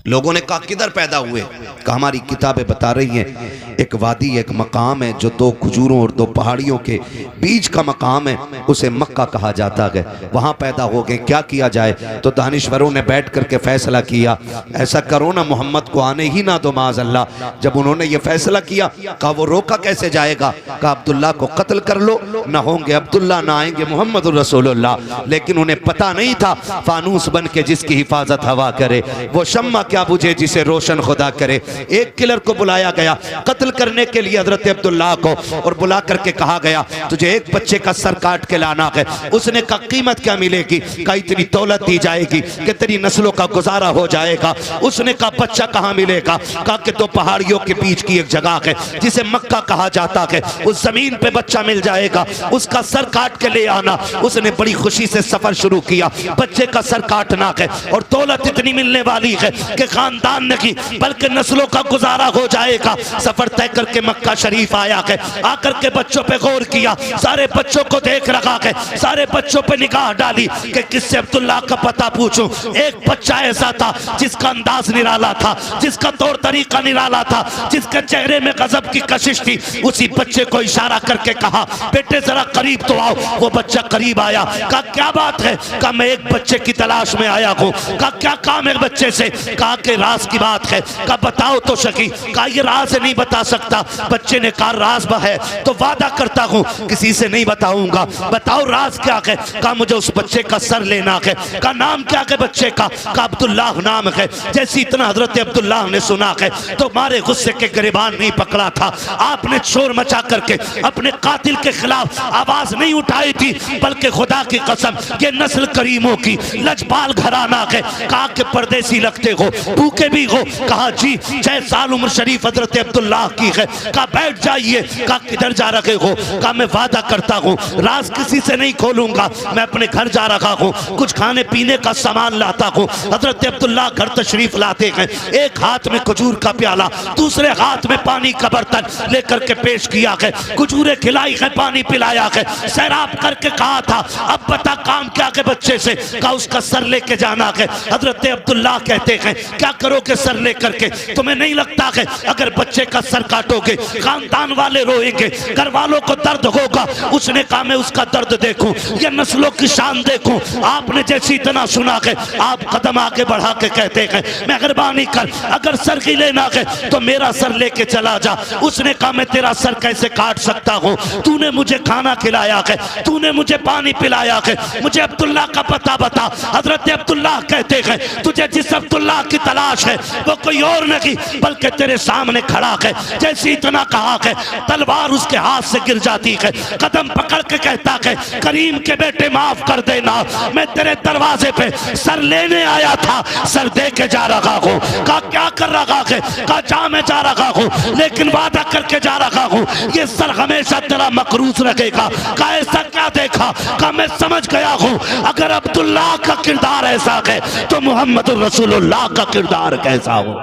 लोगों ने कहा किधर पैदा हुए? कहा हमारी किताबें बता रही हैं एक वादी, एक मकाम है जो दो खजूरों और दो पहाड़ियों के बीच का मकाम है, उसे मक्का कहा जाता है, वहां पैदा हो गए। क्या किया जाए? तो दानिश्वरों ने बैठ करके फैसला किया, ऐसा करो ना मोहम्मद को आने ही ना दो माज़ अल्लाह। जब उन्होंने ये फैसला किया, कहा वो रोका कैसे जाएगा? कहा अब्दुल्ला को कत्ल कर लो, ना होंगे अब्दुल्ला ना आएंगे मोहम्मद रसूलुल्लाह। लेकिन उन्हें पता नहीं था फानूस बन के जिसकी हिफाजत हवा करे वो शम्मा क्या बुझे जिसे रोशन खुदा करे। एक किलर को बुलाया गया कत्ल करने के लिए हजरत अब्दुल्ला को, और बुला करके कहा गया तुझे एक बच्चे का सर काट के लाना है। उसने कहा कीमत क्या मिलेगी? कहा इतनी दौलत दी जाएगी कि तेरी नस्लों का गुजारा हो जाएगा। उसने कहा बच्चा कहाँ मिलेगा? कहा कि दो पहाड़ियों के बीच की एक जगह है जिसे मक्का कहा जाता है, उस जमीन पे बच्चा मिल जाएगा, उसका सर काट के ले आना। उसने बड़ी खुशी से सफर शुरू किया, बच्चे का सर काटना है, और दौलत इतनी मिलने वाली है कि खानदान नहीं बल्कि नस्लों का गुजारा हो जाएगा। सफर तय करके मक्का शरीफ आया है, आकर के बच्चों पे गौर किया, सारे बच्चों को देख रखा है, सारे बच्चों पे निगाह डाली कि किससे अब्दुल्ला का पता पूछूं। एक बच्चा ऐसा था जिसका अंदाज निराला था, जिसका तौर तरीका निराला था, जिसके चेहरे में गजब की कशिश थी। उसी बच्चे को इशारा करके कहा बेटे जरा करीब तो आओ। वो बच्चा करीब आया। कहा क्या बात है? कहा मैं एक बच्चे की तलाश में आया हूँ। कहा क्या काम है बच्चे से? कहा कि राज की बात है। कहा बताओ तो सकी। कहा ये राज नहीं बता सकता। बच्चे ने कहा राज है तो वादा करता हूँ किसी से नहीं बताऊंगा, बताओ राज क्या है? कहा मुझे उस बच्चे का सर लेना है। कहा नाम क्या है बच्चे का? कहा अब्दुल्ला नाम है। जैसे इतना हजरत अब्दुल्ला ने सुना है तो मारे गुस्से के गिरबान नहीं पकड़ा था। आपने शोर मचा करके अपने कातिल के खिलाफ आवाज नहीं उठाई थी, बल्कि खुदा की कसम ये नस्ल करीमों की लजपाल घराना है। कहा कि परदेसी लगते हो, भूखे भी हो। कहा जी 6 साल उम्र शरीफ हजरत अब्दुल्ला की है। कहा बैठ जाइए। कहा किधर जा रहे हो? कहा मैं वादा करता हूँ राज किसी से नहीं खोलूंगा, मैं अपने घर जा रहा हूँ, कुछ खाने पीने का सामान लाता हूँ। हजरत अब्दुल्ला घर तशरीफ लाते हैं, एक हाथ में खजूर का प्याला, दूसरे हाथ में पानी का बर्तन लेकर के पेश किया है, खजूरें खिलाई है, पानी पिलाया है, सैराब करके कहा था अब बता काम क्या है बच्चे से? कहा उसका सर लेके जाना है। हजरत अब्दुल्ला कहते हैं क्या करोगे सर लेकर के? तुम्हें नहीं लगता है अगर बच्चे का सर काटोगे खानदान वाले रोएंगे, घर वालों को दर्द होगा? उसने कहा मैं उसका दर्द देखूं, ये नस्लों की शान देखूं। आपने जैसे इतना सुना है आप कदम आगे बढ़ा के कहते हैं मेहरबानी कर अगर सर की लेना है तो मेरा सर लेके चला जा। उसने कहा मैं तेरा सर कैसे काट सकता हूँ? तूने मुझे खाना खिलाया है, तूने मुझे पानी पिलाया है, मुझे अब्दुल्ला का पता बता। हजरत अब्दुल्ला कहते हैं तुझे जिस अब्दुल्ला की तलाश है वो कोई और नहीं बल्कि तेरे सामने खड़ा है। जैसे इतना कहा है तलवार उसके हाथ से गिर जाती है, कदम पकड़ के कहता है करीम के बेटे माफ कर देना, मैं तेरे दरवाजे पे सर लेने आया था, सर दे के जा रहा हूँ। कहा क्या कर रहा है? कहा जा मैं जा रहा हूँ लेकिन वादा करके जा रहा हूँ ये सर हमेशा तेरा मकरूज रखेगा। कहा ऐसा क्या देखा? कहा मैं समझ गया हूँ अगर अब्दुल्ला का किरदार ऐसा है तो मोहम्मद रसूलुल्लाह का किरदार कैसा हो।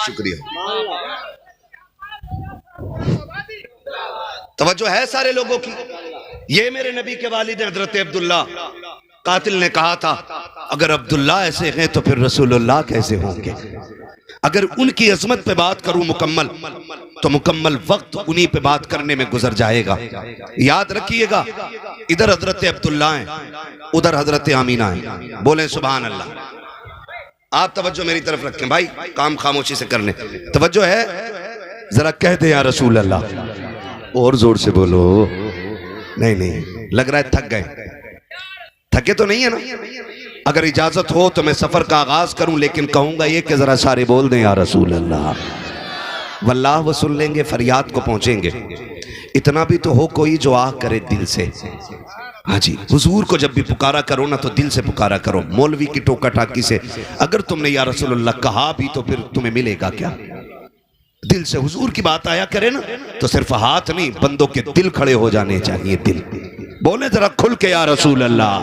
शुक्रिया, तवज्जो है सारे लोगों की। ये मेरे नबी के वालिद हजरत अब्दुल्ला। कातिल ने कहा था अगर अब्दुल्ला ऐसे हैं तो फिर रसूलुल्लाह कैसे होंगे? अगर उनकी अजमत पे बात करूं मुकम्मल, तो मुकम्मल वक्त उन्हीं पे बात करने में गुजर जाएगा। याद रखिएगा, इधर हजरत अब्दुल्ला हैं, उधर हजरत आमीना है। बोले सुभान अल्लाह। आप तवज्जो मेरी तरफ रखें भाई, काम खामोशी से करने तवज्जो है। जरा कहते या रसूल अल्लाह, और जोर से बोलो। नहीं नहीं, लग रहा है थक गए। थके तो नहीं है ना? अगर इजाजत हो तो मैं सफर का आगाज करूं, लेकिन कहूंगा ये कि जरा सारे बोल दें या रसूल अल्लाह। वल्लाह वो सुन लेंगे, फरियाद को पहुंचेंगे। इतना भी तो हो कोई जो आह करे दिल से। हाँ जी, हुजूर को जब भी पुकारा करो ना, तो दिल से पुकारा करो, मौलवी की टोका टाकी से। अगर तुमने या रसूल अल्लाह कहा भी तो फिर तुम्हें मिलेगा क्या? दिल से हुजूर की बात आया करे ना, तो सिर्फ हाथ नहीं, बंदों के दिल खड़े हो जाने चाहिए। दिल बोले जरा खुल के या रसूल अल्लाह।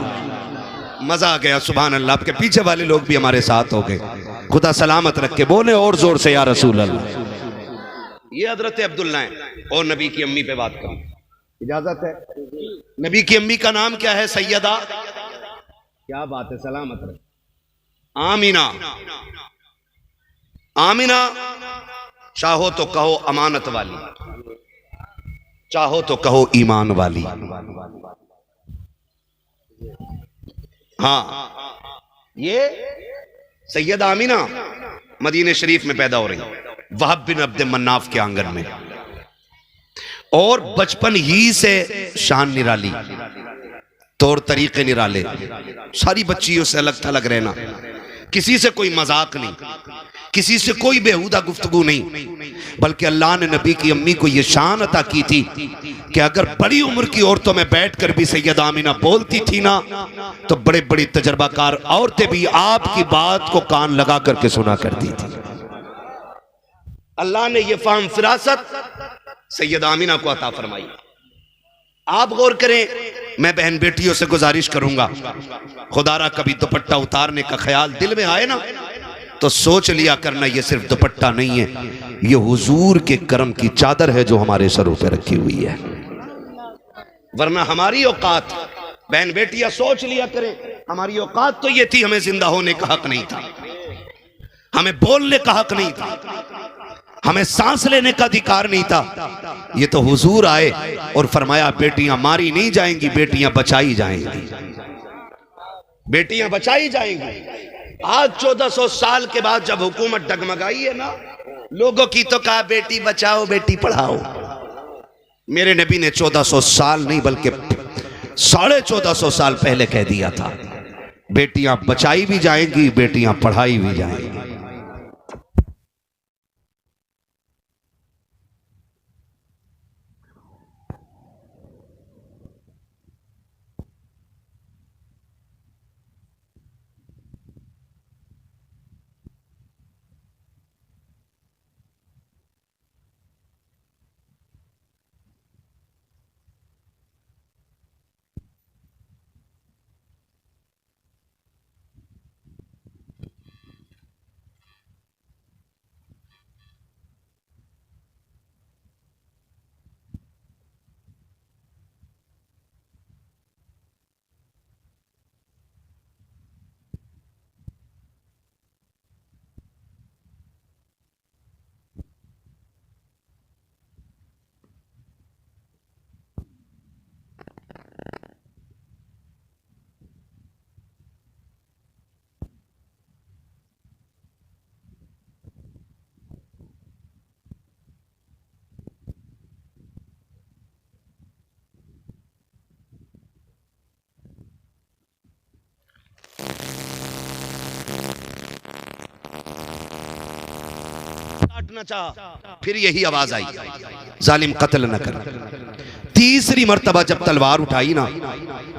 मजा आ गया, सुभान अल्लाह। आपके पीछे वाले लोग भी हमारे साथ हो गए, खुदा सलामत रखे। बोले और जोर से या रसूल अल्लाह। ये हजरत अब्दुल्ला हैं और नबी की अम्मी पे बात करूं, इजाजत है? नबी की अम्मी का नाम क्या है? सैयदा, क्या बात है, सलामत रहे, आमीना। आमीना चाहो तो कहो अमानत वाली, चाहो तो कहो ईमान वाली। हाँ, ये सैयद आमीना मदीने शरीफ में पैदा हो रही, वहब बिन अब्द मन्नाफ के आंगन में, और बचपन ही से शान निराली, तौर तरीके निराले, सारी बच्चियों से अलग थलग रहना, किसी से कोई मजाक नहीं, किसी से कोई बेहुदा गुफ्तगू नहीं, बल्कि अल्लाह ने नबी की अम्मी को यह शान अता की थी कि अगर बड़ी उम्र की औरतों में बैठकर भी सैयद आमीना बोलती थी ना, तो बड़े बड़ी तजर्बाकार औरतें भी आपकी बात को कान लगा करके सुना करती थी। अल्लाह ने यह फाहम फिरासत सैयद आमीना को अता फरमाई। आप गौर करें, मैं बहन बेटियों से गुजारिश करूंगा, खुदारा कभी दुपट्टा उतारने का ख्याल दिल में आए ना, तो सोच लिया करना ये सिर्फ दुपट्टा नहीं है, ये हुजूर के करम की चादर है जो हमारे सरों पे रखी हुई है। वरना हमारी औकात, बहन बेटियां सोच लिया करें, हमारी औकात तो ये थी, हमें जिंदा होने का हक नहीं था, हमें बोलने का हक नहीं था, हमें सांस लेने का अधिकार नहीं था। ये तो हुजूर आए और फरमाया बेटियां मारी नहीं जाएंगी, बेटियां बचाई जाएंगी, बेटियां बचाई जाएंगी। आज 1400 साल के बाद जब हुकूमत डगमगाई है ना, लोगों की तो कहा बेटी बचाओ बेटी पढ़ाओ। मेरे नबी ने 1400 साल नहीं बल्कि 1450 साल पहले कह दिया था, बेटियां बचाई भी जाएंगी, बेटियां पढ़ाई भी जाएंगी। काटना चाहा, फिर यही आवाज आई, जालिम कत्ल न कर। तीसरी मर्तबा जब तलवार उठाई ना,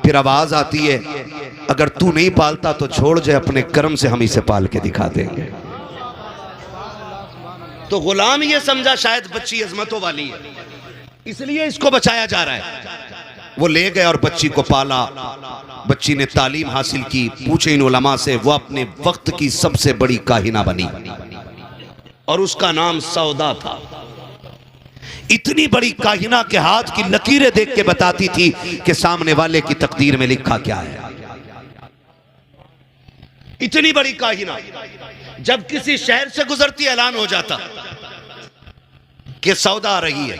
फिर आवाज आती है, अगर तू नहीं पालता तो छोड़ जाए, अपने कर्म से हम इसे पाल के दिखा देंगे। तो गुलाम ये समझा शायद बच्ची अजमतों वाली है, इसलिए इसको बचाया जा रहा है। वो ले गए और बच्ची को पाला, बच्ची ने तालीम हासिल की, पूछे इन उलमा से, वो अपने वक्त की सबसे बड़ी काहिना बनी और उसका नाम सौदा था। इतनी बड़ी काहिना के हाथ की लकीरें देख के बताती थी कि सामने वाले की तकदीर में लिखा क्या है। इतनी बड़ी काहिना जब किसी शहर से गुजरती ऐलान हो जाता कि सौदा आ रही है,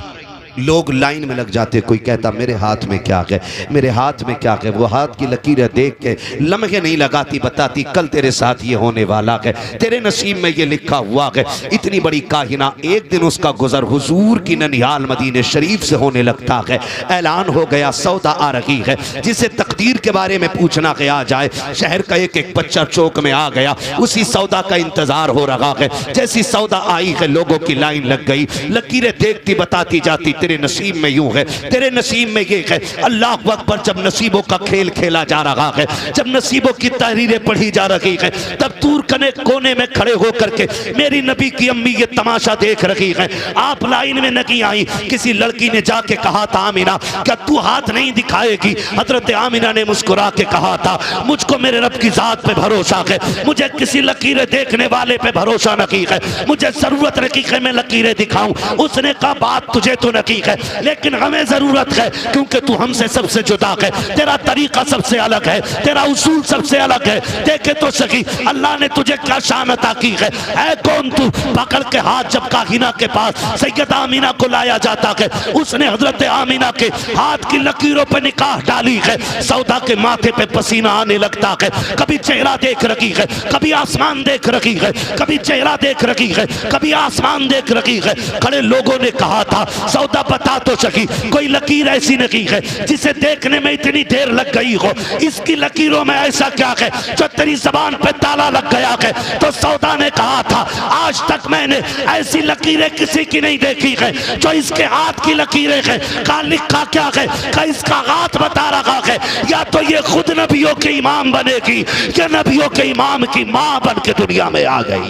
लोग लाइन में लग जाते। कोई कहता मेरे हाथ में क्या है, मेरे हाथ में क्या है। वो हाथ की लकीरें देख के लम्हे नहीं लगाती, बताती कल तेरे साथ ये होने वाला है, तेरे नसीब में ये लिखा हुआ है। इतनी बड़ी काहिना। एक दिन उसका गुजर हुजूर की ननिहाल मदीने शरीफ से होने लगता है। ऐलान हो गया सौदा आ रही है। जिसे तकदीर के बारे में पूछना गया जाए, शहर का एक एक बच्चा चौक में आ गया। उसी सौदा का इंतजार हो रहा है। जैसी सौदा आई है, लोगों की लाइन लग गई। लकीरें देखती बताती जाती तेरे नसीब में यूं है, तेरे नसीब में ये है। अल्लाह अकबर। जब नसीबों का खेल खेला जा रहा है, जब नसीबों की तहरीरें पढ़ी जा रही है, तब दूर कने कोने में खड़े होकर के मेरी नबी की अम्मी ये तमाशा देख रही है। आप लाइन में नहीं आई। किसी लड़की ने जाके कहा था आमिना क्या तू हाथ नहीं दिखाएगी? हजरत आमिना ने मुस्कुरा के कहा था मुझको मेरे रब की जात पे भरोसा है, मुझे किसी लकीरें देखने वाले पे भरोसा नहीं है, मुझे जरूरत नहीं है मैं लकीरें दिखाऊं। उसने कहा बात तुझे तो नहीं है, लेकिन हमें जरूरत है क्योंकि तू हमसे सबसे जुदा है, तेरा तरीका सबसे अलग है, तेरा उसूल सबसे अलग है। देखे तो सही अल्लाह ने तुझे क्या शान अता की है। ऐ कौन तू? पकड़ के हाथ जब काहिना के पास सैयदा आमीना को लाया जाता है, उसने हजरत आमीना के हाथ की लकीरों पर निकाह डाली है। सौदा के माथे पे पसीना आने लगता है। कभी चेहरा देख रही है, कभी आसमान देख रही है, कभी चेहरा देख रही है, कभी आसमान देख रही है। खड़े लोगों ने कहा था सौदा बता तो सकी, कोई लकीर ऐसी नहीं है जिसे देखने में इतनी देर लग गई हो। इसकी लकीरों में ऐसा क्या है जो तेरी जबान पे ताला लग गया है? तो सौदा ने कहा था आज तक मैंने ऐसी लकीरें किसी की नहीं देखी है जो इसके हाथ की लकीरें हैं। कहा लिखा क्या है? कहा इसका हाथ बता रहा है या तो ये खुद नबियों के इमाम बनेगी या नबियों के इमाम की मां बन के दुनिया में आ गई।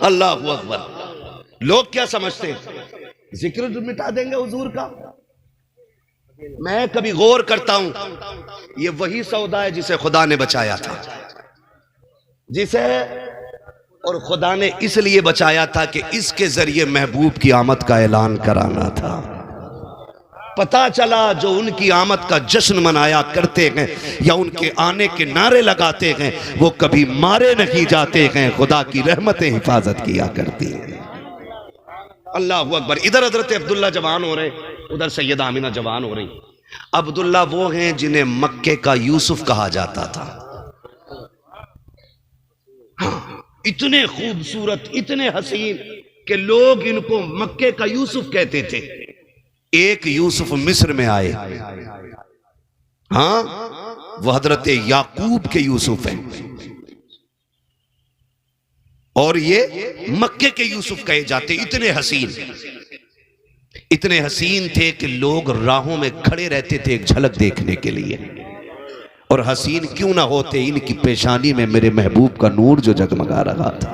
अल्लाह अकबर। लोग क्या समझते हैं जिक्र मिटा देंगे हुजूर का? मैं कभी गौर करता हूं ये वही सौदा है जिसे खुदा ने बचाया था, जिसे और खुदा ने इसलिए बचाया था कि इसके जरिए महबूब की आमद का ऐलान कराना था। पता चला जो उनकी आमद का जश्न मनाया करते हैं या उनके आने के नारे लगाते हैं वो कभी मारे नहीं जाते हैं, खुदा की रहमतें हिफाजत किया करती हैं। अल्लाह अकबर। इधर हजरत अब्दुल्ला जवान हो रहे, उधर सैयदा आमिना जवान हो रही। अब्दुल्ला वो हैं जिन्हें मक्के का यूसुफ कहा जाता था। हाँ, इतने खूबसूरत, इतने हसीन कि लोग इनको मक्के का यूसुफ कहते थे। एक यूसुफ मिस्र में आए, हाँ वो हजरत याकूब के यूसुफ हैं और ये मक्के के यूसुफ कहे जाते। इतने हसीन थे कि लोग राहों में खड़े रहते थे एक झलक देखने के लिए। और हसीन क्यों ना होते, इनकी पेशानी में मेरे महबूब का नूर जो जगमगा रहा था।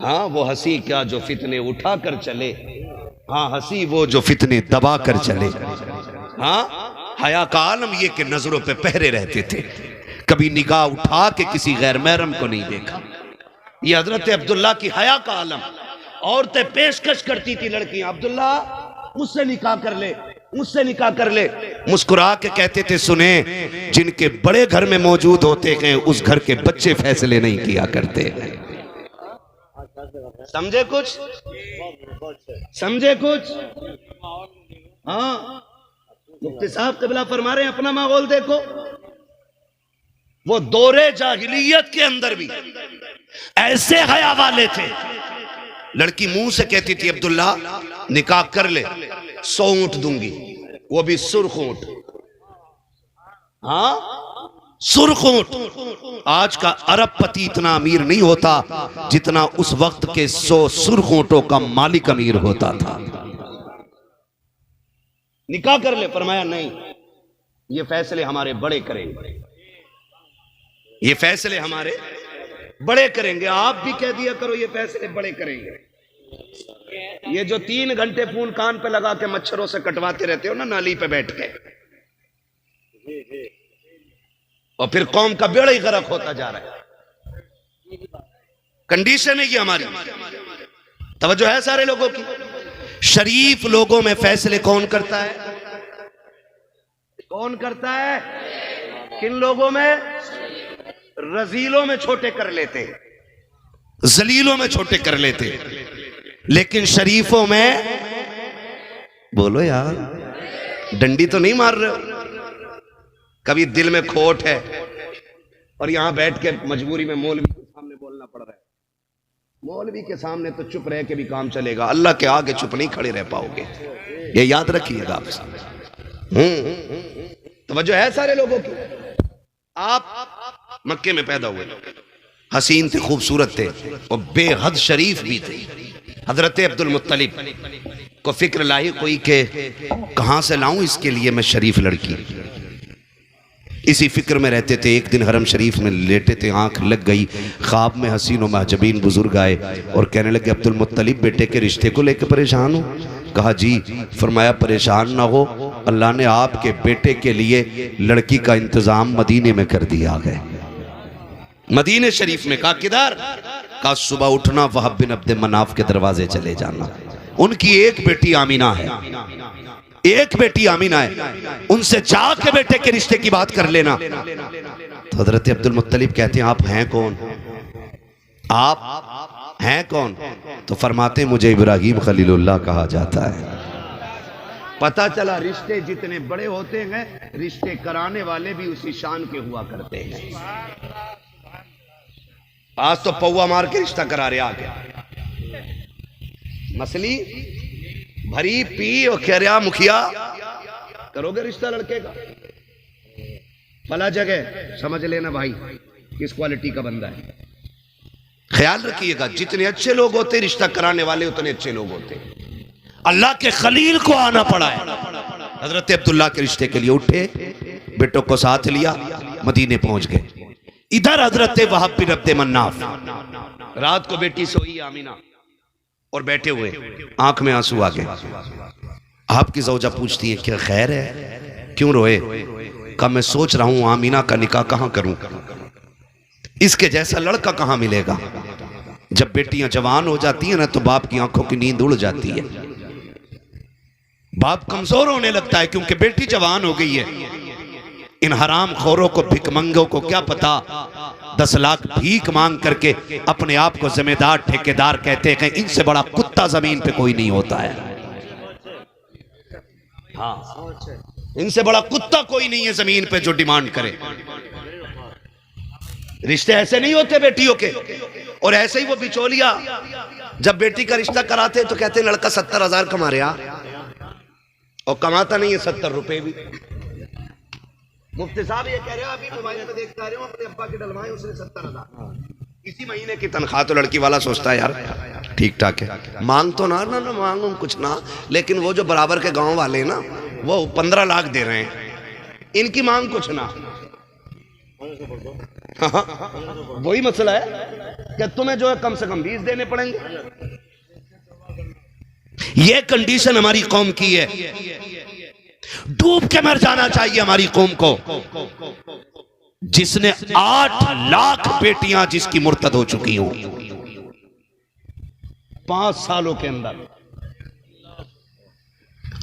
हाँ वो हंसी क्या जो फितने उठा कर चले, हाँ हंसी वो जो फितने दबा कर चले। हाँ हया का आलम ये कि नजरों पे पहरे रहते थे, कभी निगाह उठा के किसी गैर महरम को नहीं देखा। ये हजरत अब्दुल्ला की हया का आलम। औरतें पेशकश करती थी लड़कियां, अब्दुल्ला मुझसे निकाह कर ले, मुझसे निकाह कर ले। मुस्कुरा के कहते थे सुने जिनके बड़े घर में मौजूद होते हैं उस घर के बच्चे फैसले नहीं किया करते हैं। समझे कुछ? समझे कुछ? हाँ मुफ्ती साहब क़िबला फरमा रहे हैं अपना माहौल देखो। वो दौरे जाहिलियत के अंदर भी ऐसे हया वाले थे। लड़की मुंह से कहती थी अब्दुल्ला निकाह कर ले, 100 ऊंट दूंगी, वो भी सुर्ख ऊंट। हाँ सुर्ख ऊंट। आज का अरबपति इतना अमीर नहीं होता जितना उस वक्त के 100 सुर्ख ऊंटों का मालिक अमीर होता था। निकाह कर ले, फरमाया नहीं, ये फैसले हमारे बड़े करेंगे, ये फैसले हमारे बड़े करेंगे। आप भी कह दिया करो ये फैसले बड़े करेंगे। ये जो 3 घंटे फोन कान पे लगा के मच्छरों से कटवाते रहते हो ना नाली पे बैठ के, और फिर कौम का बेड़ा ही गर्क होता जा रहा है। कंडीशन है ये हमारी। तवज्जो है सारे लोगों की? शरीफ लोगों में फैसले कौन करता है? कौन करता है? किन लोगों में? रजीलों में छोटे कर लेते, जलीलों में छोटे कर लेते, लेकिन शरीफों में, बोलो यार, डंडी तो नहीं मार रहे हो? कभी दिल में खोट है और यहां बैठ के मजबूरी में मौलवी के सामने बोलना पड़ रहा है। मौलवी के सामने तो चुप रह के भी काम चलेगा, अल्लाह के आगे चुप नहीं खड़े रह पाओगे, ये याद रखिएगा आप। तवज्जो है सारे लोगों की। आप मक्के में पैदा हुए, हसीन थे, खूबसूरत थे और बेहद शरीफ भी थे। हजरत अब्दुल मुत्तलिब को फिक्र लाई कोई के कहां से लाऊं इसके लिए मैं शरीफ लड़की। इसी फिक्र में रहते थे। एक दिन हरम शरीफ में लेटे थे, आंख लग गई, ख्वाब में हसीन व महजबीन बुजुर्ग आए और कहने लगे अब्दुल मुत्तलिब बेटे के रिश्ते को लेकर परेशान हो? कहा जी। फरमाया परेशान ना हो, अल्लाह ने आपके बेटे के लिए लड़की का इंतजाम मदीने में कर दिया है। मदीने शरीफ में। कहा किधर? कहा सुबह उठना वहाब बिन अब्द मनाफ के दरवाजे चले जाना, उनकी एक बेटी आमीना है, एक बेटी आमीना है, उनसे जाके बेटे के रिश्ते की बात कर लेना। तो हजरत अब्दुल मुत्तलिब कहते हैं आप हैं कौन? आप हैं कौन? तो फरमाते हैं मुझे इब्राहिम खलीलुल्लाह कहा जाता है। पता चला रिश्ते जितने बड़े होते हैं, रिश्ते कराने वाले भी उसी शान के हुआ करते हैं। आज तो पौवा मार के रिश्ता करा रहे आगे, मछली भरी पी और कह रहा मुखिया करोगे रिश्ता लड़के का, फला जगह समझ लेना भाई किस क्वालिटी का बंदा है। ख्याल रखिएगा, जितने अच्छे लोग होते रिश्ता कराने वाले उतने अच्छे लोग होते। अल्लाह के खलील को आना पड़ा है। हजरत अब्दुल्ला के रिश्ते के लिए उठे, बेटों को साथ लिया, मदीने पहुंच गए। इधर हजरत वहाब बिन अब्द मन्नाफ, रात को बेटी सोई आमीना और बैठे हुए, आंख में आंसू आ गए। आपकी ज़ौजा पूछती है क्या खैर है, क्यों रोए? कहा मैं सोच रहा हूं आमीना का निकाह कहां करूं, इसके जैसा लड़का कहां मिलेगा। जब बेटियां जवान हो जाती हैं ना तो बाप की आंखों की नींद उड़ जाती है, बाप कमजोर होने लगता है क्योंकि बेटी जवान हो गई है। इन हराम खोरों को, भिकमंगों को क्या पता 10 लाख भीख मांग करके अपने आप को जिम्मेदार ठेकेदार कहते हैं। इनसे बड़ा कुत्ता जमीन पे कोई नहीं होता है। हाँ, इनसे बड़ा कुत्ता कोई नहीं है जमीन पे जो डिमांड करे। रिश्ते ऐसे नहीं होते बेटियों के। और ऐसे ही वो बिचौलिया जब बेटी का रिश्ता कराते तो कहते हैं लड़का 70,000 कमा रहा, और कमाता नहीं है 70 रुपए भी। मुफ्ती साहब ये कह रहे हो, अभी मोबाइल पे देखता रहे हो, अपने अब्बा के डलवाए उसने 70,000 इसी महीने की तनख्वाह। तो लड़की वाला सोचता है यार ठीक ठाक है, मांग तो ना मांगू कुछ ना, लेकिन वो जो बराबर के गांव वाले ना वो 15 लाख दे रहे हैं, इनकी मांग कुछ ना। वही मसला है कि तुम्हें जो है कम से कम 20 देने पड़ेंगे। ये कंडीशन हमारी कौम की है। डूब के मर जाना चाहिए हमारी कौम को, जिसने 8 लाख बेटियां जिसकी मुर्तद हो चुकी हो 5 सालों के अंदर।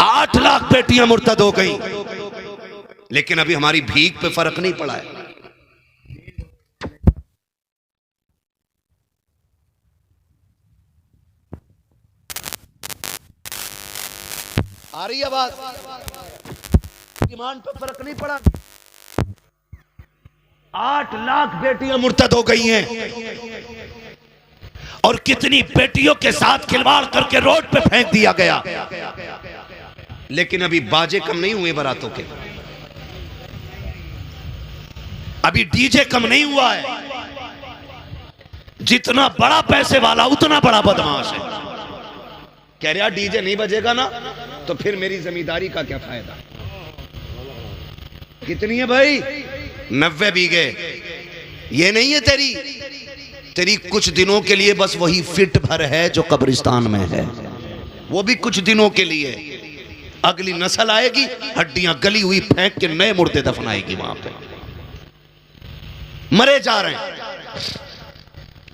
8 लाख बेटियां मुर्तद हो गई, लेकिन अभी हमारी भीख पे फर्क नहीं पड़ा है। आ रही है बात? ईमान पे फर्क नहीं पड़ा। 8 लाख बेटियां मुर्तद हो गई हैं और कितनी बेटियों के साथ खिलवाड़ करके रोड पे फेंक दिया गया। लेकिन अभी बाजे कम नहीं हुए बारातों के, अभी डीजे कम नहीं हुआ है। जितना बड़ा पैसे वाला उतना बड़ा बदमाश है। कह रहा डीजे नहीं बजेगा ना तो फिर मेरी जमींदारी का क्या फायदा। कितनी है भाई? 90 बीघे। ये नहीं है तेरी कुछ दिनों के लिए बस वही फिट भर है जो कब्रिस्तान में है, वो भी कुछ दिनों के लिए। अगली नस्ल आएगी, हड्डियां गली हुई फेंक के नए मुर्दे दफनाएगी वहां पे। मरे जा रहे हैं,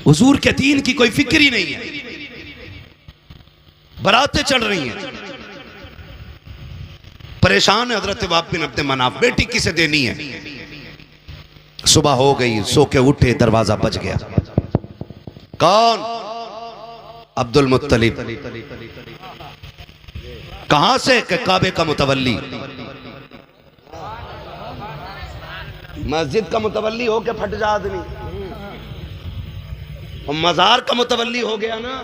हुजूर के दीन की कोई फिक्र ही नहीं है। बरातें चल रही हैं, परेशान है हजरत वहाब बिन अब्द मनाफ। बेटी किसे देनी है? सुबह हो गई, सो के उठे, दरवाजा बज गया। कौन? अब्दुल मुत्तलिब। कहां से? कि काबे का मुतवल्ली। मस्जिद का मुतवल्ली हो के फट जा आदमी, और मजार का मुतवल्ली हो गया ना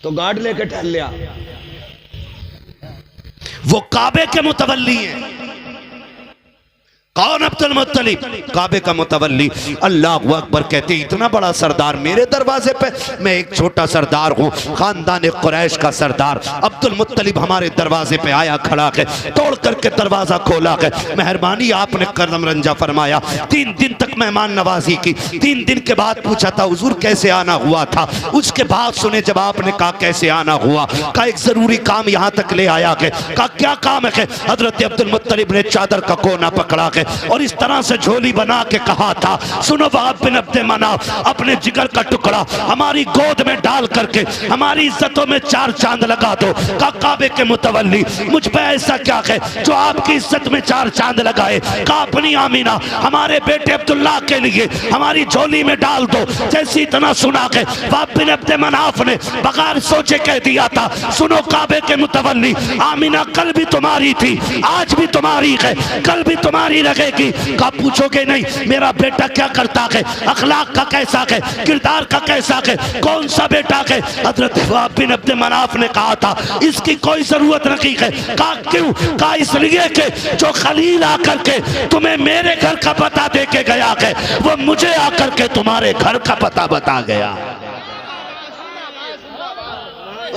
तो गार्ड लेके टहल लिया। वो काबे के मुतवल्ली हैं। कौन? अब्दुल मुत्तलिब, काबे का मुतवल्ली। अल्लाह अकबर कहते इतना बड़ा सरदार मेरे दरवाजे पे, मैं एक छोटा सरदार हूँ, खानदान कुरैश का सरदार। अब्दुल मुत्तलिब हमारे दरवाजे पे आया, खड़ा है, तोड़ करके दरवाजा खोला है। मेहरबानी आपने करम रंजा फरमाया। 3 दिन तक मेहमान नवाजी की। 3 दिन के बाद पूछा था हुजूर कैसे आना हुआ था। उसके बाद सुने जब आपने कहा कैसे आना हुआ, का एक जरूरी काम यहाँ तक ले आया है। का क्या काम है? हजरत अब्दुल मुत्तलिब ने चादर का कोना पकड़ा है और इस तरह से झोली बना के कहा था, सुनो वहाब बिन अब्द मनाफ, अपने जिगर का टुकड़ा हमारी गोद में डाल करके हमारी इज्जतों में 4 चांद लगा दो। का काबे के मुतवल्ली, मुझ पे ऐसा क्या है जो आपकी इज्जत में 4 चांद लगाए? का अपनी आमीना हमारे बेटे अब्दुल्लाह के लिए हमारी झोली में डाल दो। जैसे इतना सुना के वहाब बिन अब्द मनाफ ने बगैर सोचे कह दिया था, सुनो काबे के मुतवल्ली, आमीना कल भी तुम्हारी थी, आज भी तुम्हारी है, कल भी तुम्हारी रहेगी। का पूछोगे नहीं मेरा बेटा क्या करता है, अखलाक का कैसा है, किरदार का कैसा है, कौन सा बेटा है? हजरत वहाब बिन अब्द मनाफ ने कहा था इसकी कोई जरूरत नहीं है। का क्यों? का इसलिए कि जो खलील आकर के तुम्हें मेरे घर का पता दे के गया है, वो मुझे आकर के तुम्हारे घर का पता बता गया।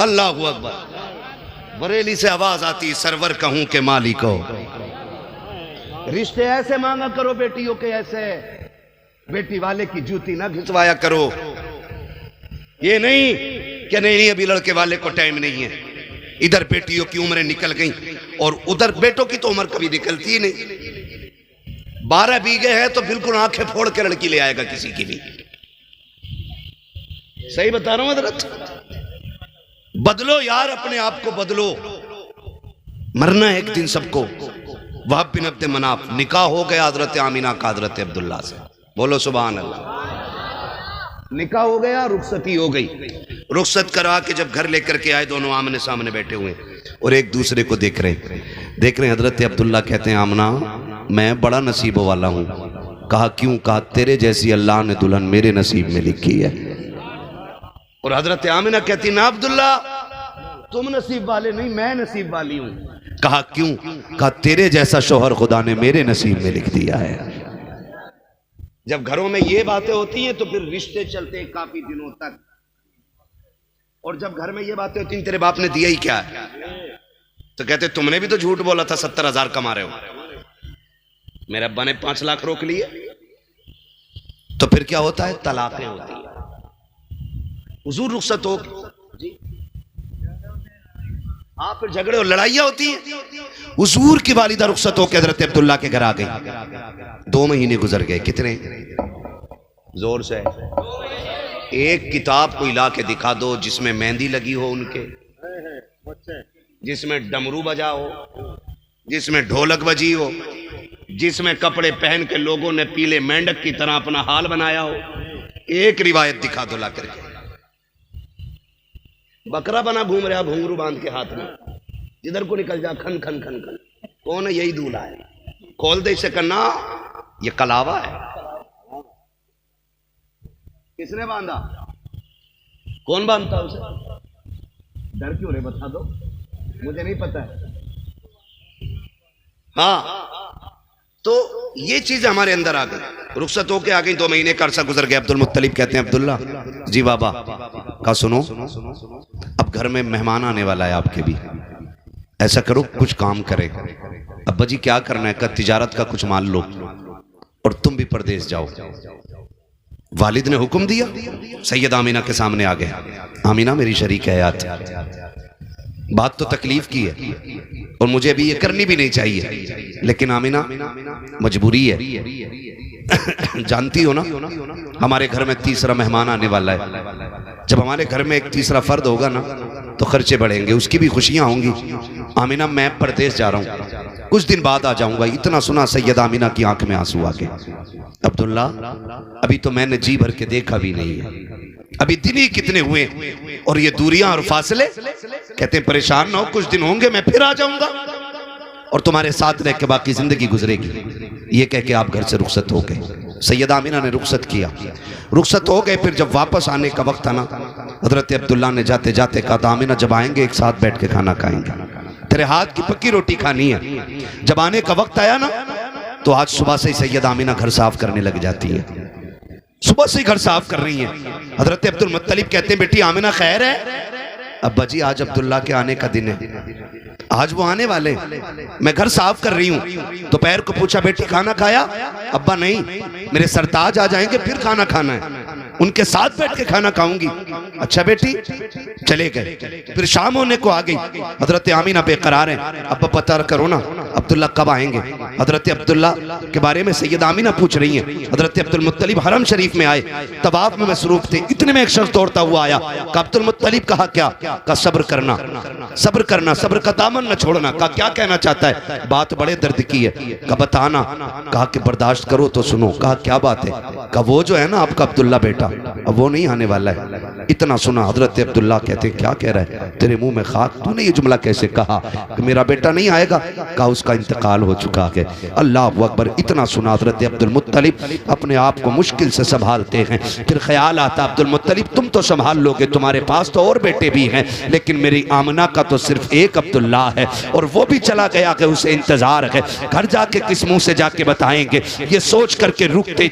अल्लाह अकबर। बरेली से आवाज आती, सरवर कहूं के मालिको, रिश्ते ऐसे मांगा करो बेटियों के, ऐसे बेटी वाले की जूती ना घिंचवाया करो। ये नहीं कि नहीं अभी लड़के वाले को टाइम नहीं है। इधर बेटियों की उम्रें निकल गई और उधर बेटों की तो उम्र कभी निकलती ही नहीं। 12 बीघे है तो बिल्कुल आंखें फोड़ के लड़की ले आएगा किसी की भी। सही बता रहा हूं हजरत। बदलो यार, अपने आप को बदलो, मरना है एक दिन सबको। वहाब बिन अब्द मनाफ, निकाह हो गया हजरत आमीना का हजरत अब्दुल्ला से। बोलो सुभान अल्लाह। निकाह हो गया, रुखसती हो गई। रुखसत करा के जब घर लेकर के आए, दोनों आमने सामने बैठे हुए और एक दूसरे को देख रहे। हजरत अब्दुल्ला कहते हैं आमना मैं बड़ा नसीबों वाला हूं। कहा क्यों? कहा तेरे जैसी अल्लाह ने दुल्हन मेरे नसीब में लिखी है। और हजरत आमिना कहती ना अब्दुल्ला तुम नसीब वाले नहीं, मैं नसीब वाली हूं। कहा क्यों? कहा तेरे जैसा शोहर खुदा ने मेरे नसीब में लिख दिया है। जब घरों में ये बातें होती हैं तो फिर रिश्ते चलते हैं काफी दिनों तक। और जब घर में ये बातें होती हैं तेरे बाप ने दिया ही क्या है, तो कहते तुमने भी तो झूठ बोला था 70,000 कमा रहे हो, मेरे अब्बा ने 5 लाख रोक लिए। तो फिर क्या होता है? तलाकें होती है। हुजूर रुखसत हो जी, हाँ, फिर झगड़े और लड़ाइयां होती हैं। हुजूर की वालिदा रुखसत होकर हजरत अब्दुल्ला के घर आ गई। 2 महीने गुजर गए। कितने? जोर से एक किताब कोई ला के दिखा दो जिसमें मेहंदी लगी हो उनके, जिसमें डमरू बजा हो, जिसमें ढोलक बजी हो, जिसमें कपड़े पहन के लोगों ने पीले मेंढक की तरह अपना हाल बनाया हो। एक रिवायत दिखा दो ला करके। बकरा बना घूम रहा घुंघरू बांध के हाथ में, जिधर को निकल जा खन खन खन खन। कौन है? यही दूल्हा है। खोल दे इसे करना, ये कलावा है। किसने बांधा? कौन बांधता उसे? डर क्यों रे? बता दो, मुझे नहीं पता है। हाँ, तो ये चीज हमारे अंदर आ गई। रुखसत होके आ गई। 2 महीने का अरसा गुजर गया। अब्दुल मुत्तलिब कहते हैं अब्दुल्ला जी बाबा का सुनो, अब घर में मेहमान आने वाला है आपके भी, ऐसा करो कुछ काम करे। अब्बा जी क्या करना है? का तिजारत का कुछ मान लो और तुम भी परदेश जाओ। वालिद ने हुक्म दिया। सैयद आमीना के सामने आ गए। आमीना मेरी शरीक हयात, बात तो तकलीफ की है और मुझे अभी ये करनी भी नहीं चाहिए, लेकिन आमीना मजबूरी है। जानती हो ना, हमारे घर में तीसरा मेहमान आने वाला है। जब हमारे घर में एक तीसरा फर्द होगा ना तो खर्चे बढ़ेंगे, उसकी भी खुशियां होंगी। आमिना मैं परदेश जा रहा हूँ, कुछ दिन बाद आ जाऊंगा। इतना सुना सैयद आमिना की आंख में आंसू आ गए। अब्दुल्ला अभी तो मैंने जी भर के देखा भी नहीं है, अभी दिन ही कितने हुए और ये दूरियां और फासले। कहते हैं परेशान ना हो, कुछ दिन होंगे मैं फिर आ जाऊंगा और तुम्हारे साथ रह के बाकी जिंदगी गुजरेगी। ये कह के आप घर से रुखसत हो गए। सैयद आमिना ने रुखसत किया, रुखसत हो गए। फिर जब वापस आने का वक्त था ना, हजरत अब्दुल्ला ने जाते जाते कहा था आमिना जब आएंगे एक साथ बैठ के खाना खाएंगे, तेरे हाथ की पक्की रोटी खानी है। जब आने का वक्त आया ना तो आज सुबह से ही सैयद आमिना घर साफ करने लग जाती है, सुबह से ही घर साफ कर रही है। हजरत अब्दुल मुत्तलिब कहते हैं बेटी आमिना खैर है? अब्बा जी आज अब्दुल्ला के आने का दिन है, आज वो आने वाले, मैं घर साफ कर रही हूँ। दोपहर को पूछा बेटी खाना खाया? अब्बा नहीं, मेरे सरताज आ जाएंगे फिर खाना खाना है, उनके साथ बैठ के खाना खाऊंगी। अच्छा बेटी, चले गए। फिर शाम होने को आ गई। हजरत आमिना बेकरार हैं, अब्बा पता करो ना अब्दुल्ला कब आएंगे। हजरत अब्दुल्ला के बारे में सैयद आमिना पूछ रही हैं। हजरत अब्दुल मुत्तलिब हरम शरीफ में आए, तवाफ में मसरूफ थे। इतने में एक शख्स दौड़ता हुआ आया। कहा अब्दुल मुत्तलिब कहा क्या? कहा सब्र करना, सब्र करना, सब्र का दामन न छोड़ना। कहा क्या कहना चाहता है? बात बड़े दर्द की है। कहा बताना। कहा कि बर्दाश्त करो तो सुनो। कहा क्या बात है? कहा वो जो है ना आपका अब्दुल्ला बेटा, अब वो नहीं आने वाला है। इतना सुना हजरत अब्दुल्ला कहते क्या कह रहा है, तेरे मुंह में खाक, तूने ये जुमला कैसे कहा कि मेरा बेटा नहीं आएगा? कहा उसका इंतकाल हो चुका है। अल्लाह अकबर। इतना सुना हजरत अब्दुल मुत्तलिब अपने आप को मुश्किल से संभालते हैं। फिर ख्याल आता अब्दुल मुत्तलिब तुम तो संभाल लोगे, तुम्हारे पास तो और बेटे भी हैं, लेकिन मेरी आमना का तो सिर्फ एक अब्दुल्ला है और वो भी चला गया कि उसे इंतजार है। घर जाके किस मुंह से जाके बताएंगे? ये सोच करके रुकते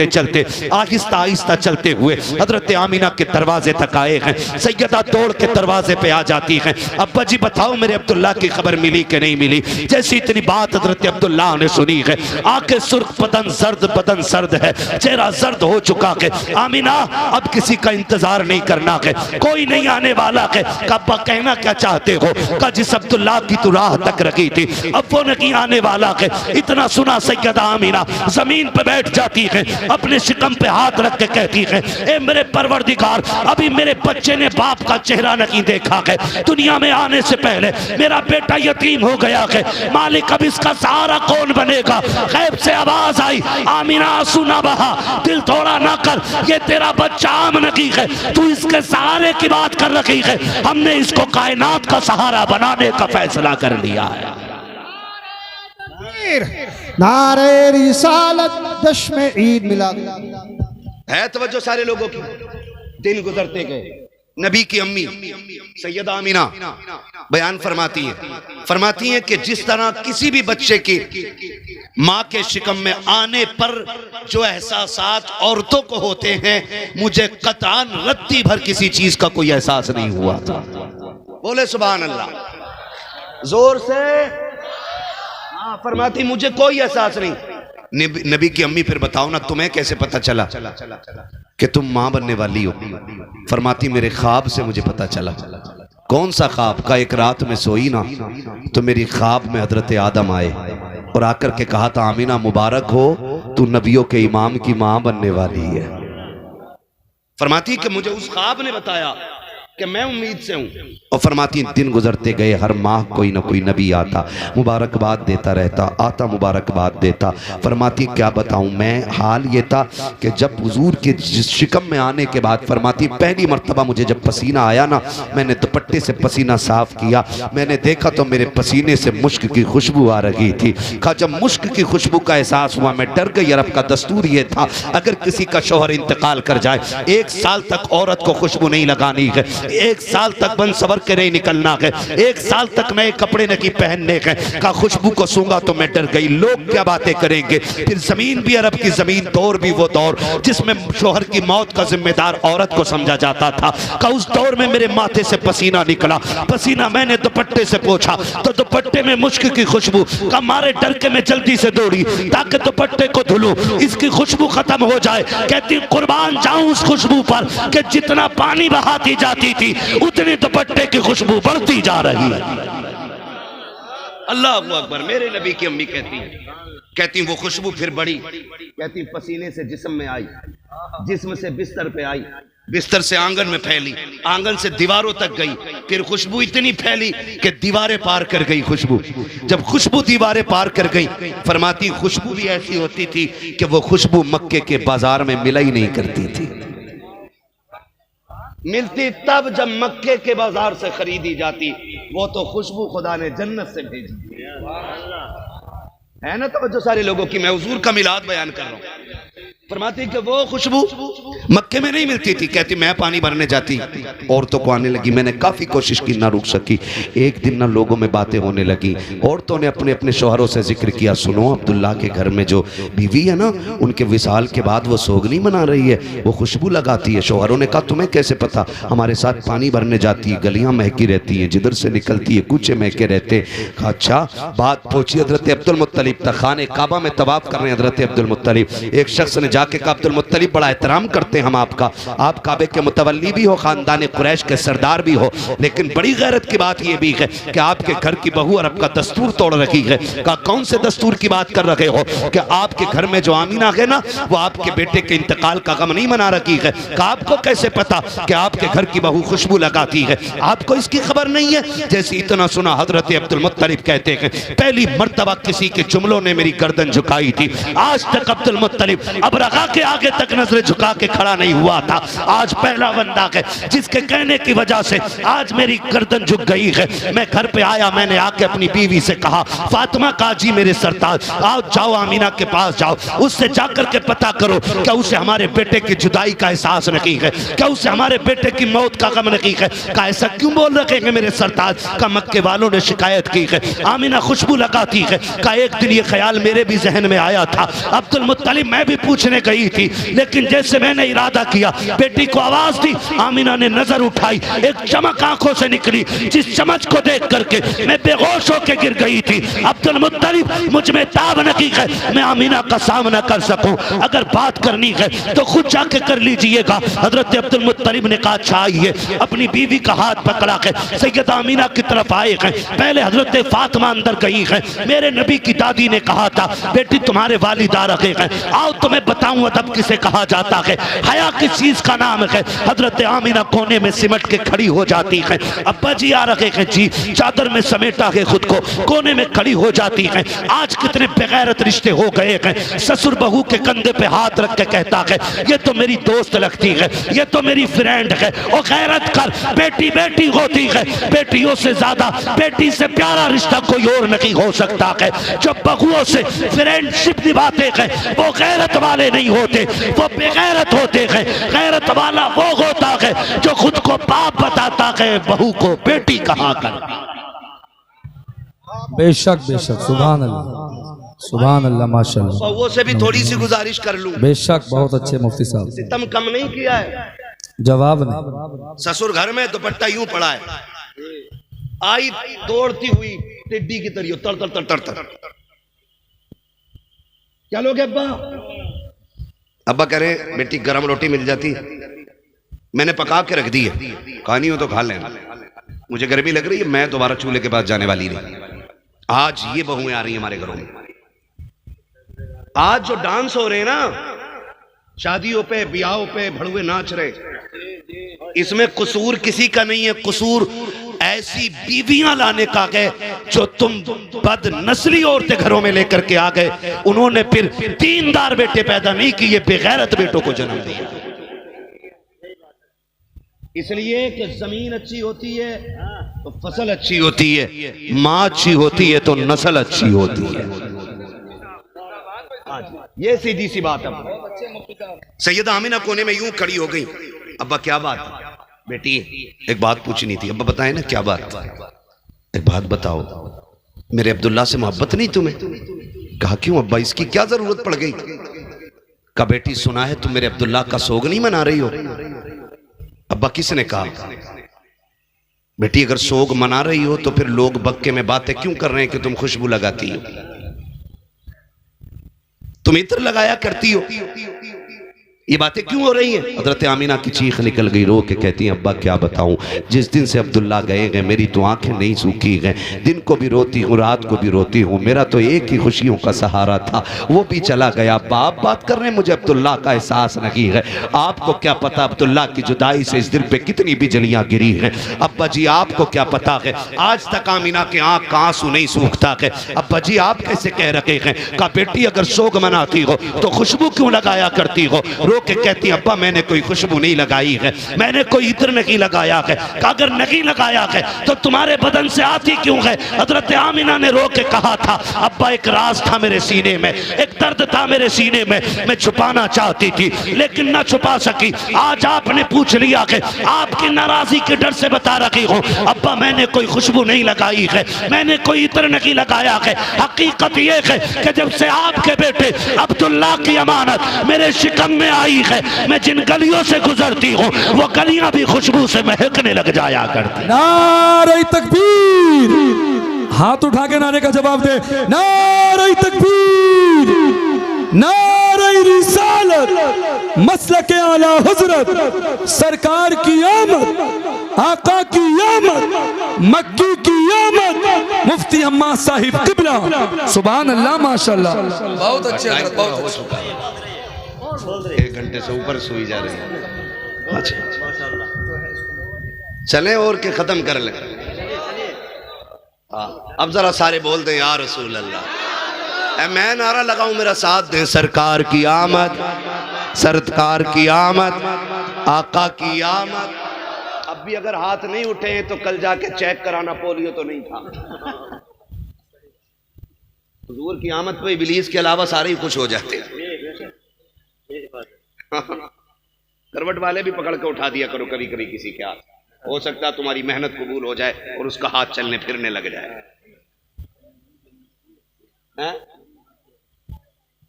चलते आहिस्ता आहिस्ता चलते हुए हजरत आमिना के दरवाजे तक आए हैं। सैयदा दौड़ के दरवाजे पे आ जाती हैं। अब्बा जी बताओ मेरे अब्दुल्ला की खबर मिली कि नहीं मिली? जैसी इतनी बात हजरत अब्दुल्ला ने सुनी है, आंखें सुर्ख, बदन सर्द है, चेहरा जर्द हो चुका है। आमिना अब किसी का इंतजार नहीं करना है, कोई नहीं आने वाला है। अब्बा कहना क्या चाहते हो? का जिस अब्दुल्ला की तू राह तक रखी थी अब वो नहीं आने वाला है। इतना सुना सैयदा आमिना जमीन पे बैठ जाती है, अपने शिकम पे हाथ रख के कहती है ए मेरे परवरदिगार, अभी मेरे बच्चे ने बाप का चेहरा नहीं देखा है, दुनिया में आने से पहले मेरा बेटा यतीम हो गया है, मालिक अब इसका सहारा कौन बनेगा? गैब से आवाज आई आमिना आंसू ना बहा, दिल थोड़ा ना कर, ये तेरा बच्चा आम नहीं है, तू इसके सहारे की बात कर रही है, हमने इसको कायनात का सहारा बनाने का फैसला कर लिया है। नारे रिसालत जश्न ईद मिलाद है तवज्जो सारे लोगों की। दिन गुजरते गए, नबी की अम्मी सैयदा आमिना बयान फरमाती हैं कि जिस तरह किसी भी बच्चे की माँ के शिकम में आने पर जो एहसासात औरतों को होते हैं, मुझे कतान रत्ती भर किसी चीज का कोई एहसास नहीं हुआ था। बोले सुभान अल्लाह जोर से। हाँ फरमाती मुझे कोई एहसास नहीं। नबी की अम्मी फिर बताओ ना तुम्हें कैसे पता चला कि तुम मां बनने वाली हो? फरमाती मेरे ख्वाब से मुझे पता चला। कौन सा ख्वाब? का एक रात में सोई ना तो मेरी ख्वाब में हजरत आदम आए और आकर के कहा था आमिना मुबारक हो, तू नबियों के इमाम की मां बनने वाली है। फरमाती कि मुझे उस ख्वाब ने बताया कि मैं उम्मीद से हूं। और फरमाती दिन गुजरते गए, हर माह कोई ना कोई नबी आता, मुबारकबाद देता रहता, आता मुबारकबाद देता। फरमाती क्या बताऊं मैं, हाल ये था कि जब हुजूर के शिकम में आने के बाद फरमाती पहली मर्तबा मुझे जब पसीना आया ना, मैंने दुपट्टे से पसीना साफ किया, मैंने देखा तो मेरे पसीने से मुश्क की खुशबू आ रही थी। कहा जब मुश्क की खुशबू का एहसास हुआ मैं डर गई। अरब का दस्तूर ये था अगर किसी का शौहर इंतकाल कर जाए 1 साल तक औरत को खुशबू नहीं लगानी है, 1 साल तक बन सवर के नहीं निकलना है, 1 साल तक नए कपड़े नहीं पहनने हैं। का खुशबू को सूंघा तो मैं डर गई, लोग क्या बातें करेंगे। फिर जमीन भी अरब की जमीन, दौर भी वो दौर जिसमें शोहर की मौत का जिम्मेदार औरत को समझा जाता था। का उस दौर में मेरे माथे से पसीना निकला, पसीना मैंने दुपट्टे से पोंछा तो दुपट्टे में मुश्क की खुशबू। का मारे डर के मैं जल्दी से दौड़ी ताकि दुपट्टे को धुलूं, इसकी खुशबू खत्म हो जाए। कहती कुर्बान जाऊं उस खुशबू पर कि जितना पानी बहाती जाती थी उतनी दुपट्टे की खुशबू बढ़ती जा रही है। अल्लाह अकबर। मेरे नबी की अम्मी कहती वो खुशबू फिर बढ़ी। कहती पसीने से जिस्म में आई, जिस्म से बिस्तर पे आई, बिस्तर से आंगन में फैली, आंगन से दीवारों तक गई, फिर खुशबू इतनी फैली कि दीवारें पार कर गई खुशबू। जब खुशबू दीवारें पार कर गई, फरमाती खुशबू भी ऐसी होती थी कि वो खुशबू मक्के के बाजार में मिला ही नहीं करती थी। मिलती तब जब मक्के के बाजार से खरीदी जाती। वो तो खुशबू खुदा ने जन्नत से भेजी है ना। तो जो सारे लोगों की, मैं हुजूर का मिलाद बयान कर रहा हूं। फरमाती कि वो खुशबू मक्के में नहीं मिलती थी। कहती मैं पानी भरने जाती, औरतों को आने लगी, मैंने काफ़ी कोशिश की ना रुक सकी। एक दिन ना लोगों में बातें होने लगी, औरतों ने अपने अपने शौहरों से जिक्र किया, सुनो अब्दुल्ला के घर में जो बीवी है ना, उनके विसाल के बाद वो सोग नहीं मना रही है, वो खुशबू लगाती है। शौहरों ने कहा तुम्हें कैसे पता? हमारे साथ पानी भरने जाती है, गलियाँ महकी रहती हैं, जिधर से निकलती है कूचे महके रहते। कहा अच्छा। बात पहुंची हजरत अब्दुल मुत्तलिब तक। खाने काबा में तवाफ कर रहे हैं हजरत अब्दुल मुत्तलिब। एक शख्स ने जाके कहा अब्दुल मुत्तलिब बड़ा एहतराम करते हैं हम आपका, आप काबे के मुतवल्ली भी हो, खानदान कुरैश के सरदार भी हो, लेकिन बड़ी गैरत की बात यह भी है कि आपके घर की बहू अरब का दस्तूर तोड़ रखी है। कहा कौन से दस्तूर की बात कर रहे हो? कि आपके घर में जो आमीना है ना, वो आपके बेटे के इंतकाल का गम नहीं मना रखी है। कहा आपको कैसे पता कि आपके घर की बहू खुशबू लगाती है? आपको इसकी खबर नहीं है? जैसे इतना सुना हजरत अब्दुल मुत्तलिब कहते हैं पहली मर्तबा किसी के जुमलों ने मेरी गर्दन झुकाई थी। आज तक अब्दुल मुत्तलिब अब रखा के आगे तक नजर झुका के खड़ा नहीं हुआ था। आज पहला बंदा है जिसके कहने की वजह से आज मेरी गर्दन झुक गई है। मैं घर पे आया, मैंने आके अपनी बीवी से कहा फातिमा काजी मेरे सरताज आओ, जाओ आमीना के पास जाओ, उससे जाकर के पता करो क्या उसे हमारे बेटे की जुदाई का एहसास नहीं है, क्या उसे हमारे बेटे की मौत का गम नहीं है। का ऐसा क्यों बोल रखे हैं मेरे सरताज? का मक्के वालों ने शिकायत की है, आमीना खुशबू लगाती है। का एक दिन ये ख्याल मेरे भी जहन में आया था अब्दुल मुत्तलिब, मैं भी पूछने गई थी, लेकिन जैसे मैंने इरादा किया, बेटी को आवाज दी, आमीना ने नजर उठाई, एक चमक आंखों से निकली, जिस चमक को देख करके मैं बेहोश होकर गिर गई थी। अब्दुल मुत्तलिब मुझ में ताब नहीं है, मैं आमीना का सामना कर सकूं। अगर बात करनी है तो खुद जाके कर लीजिएगा। हजरत अब्दुल मुत्तलिब ने कहा अच्छा आइए। अपनी बीवी का हाथ पकड़ा के सैयदा आमीना की तरफ आए हैं। पहले हजरत फातिमा अंदर गई है। मेरे नबी की दादी ने कहा था बेटी तुम्हारे वालिदा रखे हैं, आओ तुम्हें बताऊं अदब किसे कहा जाता है, हया किस चीज का नाम है। हजरत आमीना कोने में सिमट के खड़ी हो जाती है। अब्बा जी आ रखे हैं जी, चादर में समेटा के खुद को कोने में खड़ी हो जाती है। आज कितने बेगैरत रिश्ते हो गए हैं। ससुर बहू के कंधे पे हाथ रख के कहता है ये तो मेरी दोस्त लगती है, ये तो मेरी फ्रेंड है। और गैरत कर, बेटी बेटी होती है, बेटियों से ज्यादा बेटी से प्यारा रिश्ता कोई और नहीं हो सकता है। जो बहुओं से फ्रेंडशिप निभाते हैं वो गैरत वाले नहीं होते, वो बेगैरत होते हैं। गैरत वाला वो होता है जो खुद को बाप बताता है, बहू को बेटी कहा कर। बेशक बेशक, सुभान अल्लाह सुभान अल्लाह, माशाअल्लाह। बहू से भी थोड़ी सी गुजारिश कर लूं। बेशक, बहुत अच्छे मुफ्ती साहब, सितम कम नहीं किया है। जवाब नहीं। ससुर घर में दुपट्टा यूं पड़ा है, आई दौड़ती हुई टिड्डी की तरह तर तर तर तर तर। क्या लोग अब्बा? अब्बा कह रहे हैं बेटी गरम रोटी मिल जाती, मैंने पका के रख दी है, खानी हो तो खा लेना, मुझे गर्मी लग रही है, मैं दोबारा चूल्हे के पास जाने वाली नहीं। आज ये बहुएं आ रही हैं हमारे घरों में। आज जो डांस हो रहे हैं ना शादियों पे ब्याहों पे, भड़ुए नाच रहे, इसमें कसूर किसी का नहीं है। कसूर ऐसी बीवियां लाने का है जो तुम बद नस्ली औरतें घरों में लेकर के आ गए। उन्होंने फिर दीनदार बेटे पैदा नहीं किए, बेगैरत बेटों को जन्म दिया। इसलिए कि जमीन अच्छी होती है तो फसल अच्छी होती है, माँ अच्छी होती है तो नस्ल अच्छी होती है। ये सीधी सी बात है। सैयदा आमीना कोने में यूं खड़ी हो गई। अब्बा क्या बात? बेटी एक बात पूछनी थी। अब्बा बताए ना क्या बात? एक बात बताओ, मेरे अब्दुल्ला से मोहब्बत नहीं तुम्हें? कहा क्यों अब्बा, इसकी क्या जरूरत पड़ गई? कहा बेटी सुना है तुम मेरे अब्दुल्ला का सोग नहीं मना रही हो। अब्बा किसने कहा? बेटी अगर सोग मना रही हो तो फिर लोग बक्के में बातें क्यों कर रहे हैं कि तुम खुशबू लगाती हो, तुम इत्र लगाया करती हो, ये बातें क्यों हो रही हैं? हजरत आमीना की चीख निकल गई, रो के कहती हैं अब्बा क्या बताऊं, जिस दिन से अब्दुल्ला गए गए मेरी तो आंखें नहीं सूखी गए, दिन को भी रोती हूँ रात को भी रोती हूँ, मेरा तो एक ही खुशियों का सहारा था वो भी चला गया। बाप बात कर रहे हैं, मुझे अब्दुल्ला का एहसास नहीं है। आपको क्या पता अब्दुल्ला की जुदाई से इस दिल पे कितनी बिजलियां गिरी हैं। अब्बा जी आपको क्या पता है, आज तक आमीना के आंख का आंसू नहीं सूखता है। अब्बा जी आप कैसे कह रहे हैं, का बेटी अगर सोग मनाती हो तो खुशबू क्यों लगाया करती हो? रो के कहती अब्बा मैंने कोई खुशबू नहीं लगाई है, मैंने कोई इत्र नहीं लगाया है। अगर नहीं लगाया है तो तुम्हारे बदन से आती क्यों है? हजरत आमीना ने रो के कहा था अब्बा एक राज था मेरे सीने में, एक दर्द था मेरे सीने में, मैं छुपाना चाहती थी लेकिन ना छुपा सकी। आज आपने पूछ लिया कि आपकी नाराजगी के डर से बता रही हूँ अब्बा मैंने कोई खुशबू नहीं लगाई है, मैंने कोई इत्र नहीं लगाया है। हकीकत ये है कि जब से आपके बेटे अब्दुल्ला की अमानत मेरे शिकम में आई है, मैं जिन गलियों से गुजरती हूँ वो गलियां भी खुशबू से महकने लग जाया करती। नारे तकबीर, हाथ उठा के नारे का जवाब दे। नारे तकबीर, नारे रिसालत, मसलके आला हुज़रत, सरकार की आमद, आका की आमद, मक्की की आमद, मुफ्ती अम्मा साहिब किबला। सुभान अल्लाह माशाअल्लाह। बहुत अच्छे हजरत, बहुत अच्छे। 1 घंटे से ऊपर सोई जा रही है। अच्छा चलें और के खत्म कर लें। हाँ अब जरा सारे बोल दें या रसूल अल्लाह। मैं नारा लगाऊं मेरा साथ दें। सरकार की आमद, सरकार की आमद, आका की आमद। अब भी अगर हाथ नहीं उठे हैं तो कल जाके चेक कराना, पोलियो तो नहीं था। हुजूर की आमद पे इब्लीस के अलावा सारे ही खुश हो जाते हैं। करवट वाले भी पकड़ के उठा दिया करो कभी कभी किसी के हाथ, हो सकता है तुम्हारी मेहनत कबूल हो जाए और उसका हाथ चलने फिरने लग जाए। है?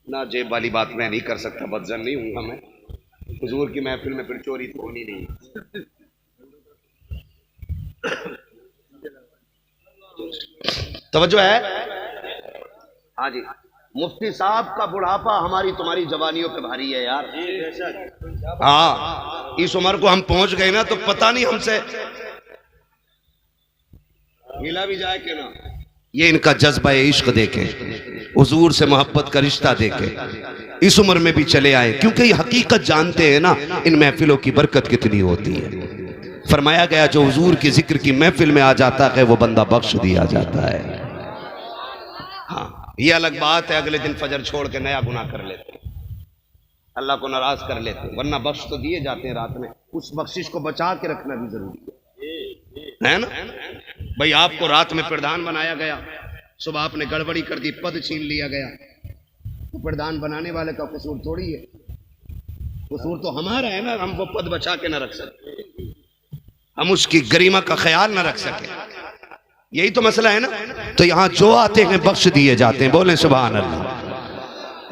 ना जेब वाली बात मैं नहीं कर सकता, बदजन नहीं हूंगा मैं। हुजूर की महफिल में फिर चोरी तो होनी नहीं। तवज्जो है? हाँ जी। मुफ्ती साहब का बुढ़ापा हमारी तुम्हारी जवानियों पे भारी है यार। हाँ इस उम्र को हम पहुंच गए ना तो पता नहीं हमसे हिला भी जाए कि ना। ये इनका जज्बा इश्क देखे, हुजूर से मोहब्बत का रिश्ता देखे, इस उम्र में भी चले आए क्योंकि ये हकीकत जानते हैं ना इन महफिलों की बरकत कितनी होती है। फरमाया गया जो हुजूर की जिक्र की महफिल में आ जाता है वो बंदा बख्श दिया जाता है। हाँ ये अलग बात है अगले दिन फजर छोड़ के नया गुनाह कर लेते, अल्लाह को नाराज कर लेते, वरना बख्श तो दिए जाते हैं रात में। उस बख्शिश को बचा के रखना भी जरूरी है ना भाई। आपको रात में प्रधान बनाया गया, सुबह आपने गड़बड़ी कर दी, पद छीन लिया गया, तो प्रधान बनाने वाले का कसूर थोड़ी है, कसूर तो हमारा है ना। हम वो पद बचा के ना रख सके, हम उसकी गरिमा का ख्याल ना रख सके, यही तो मसला है ना। तो यहाँ जो आते हैं बख्श दिए जाते हैं, बोले सुभान अल्लाह।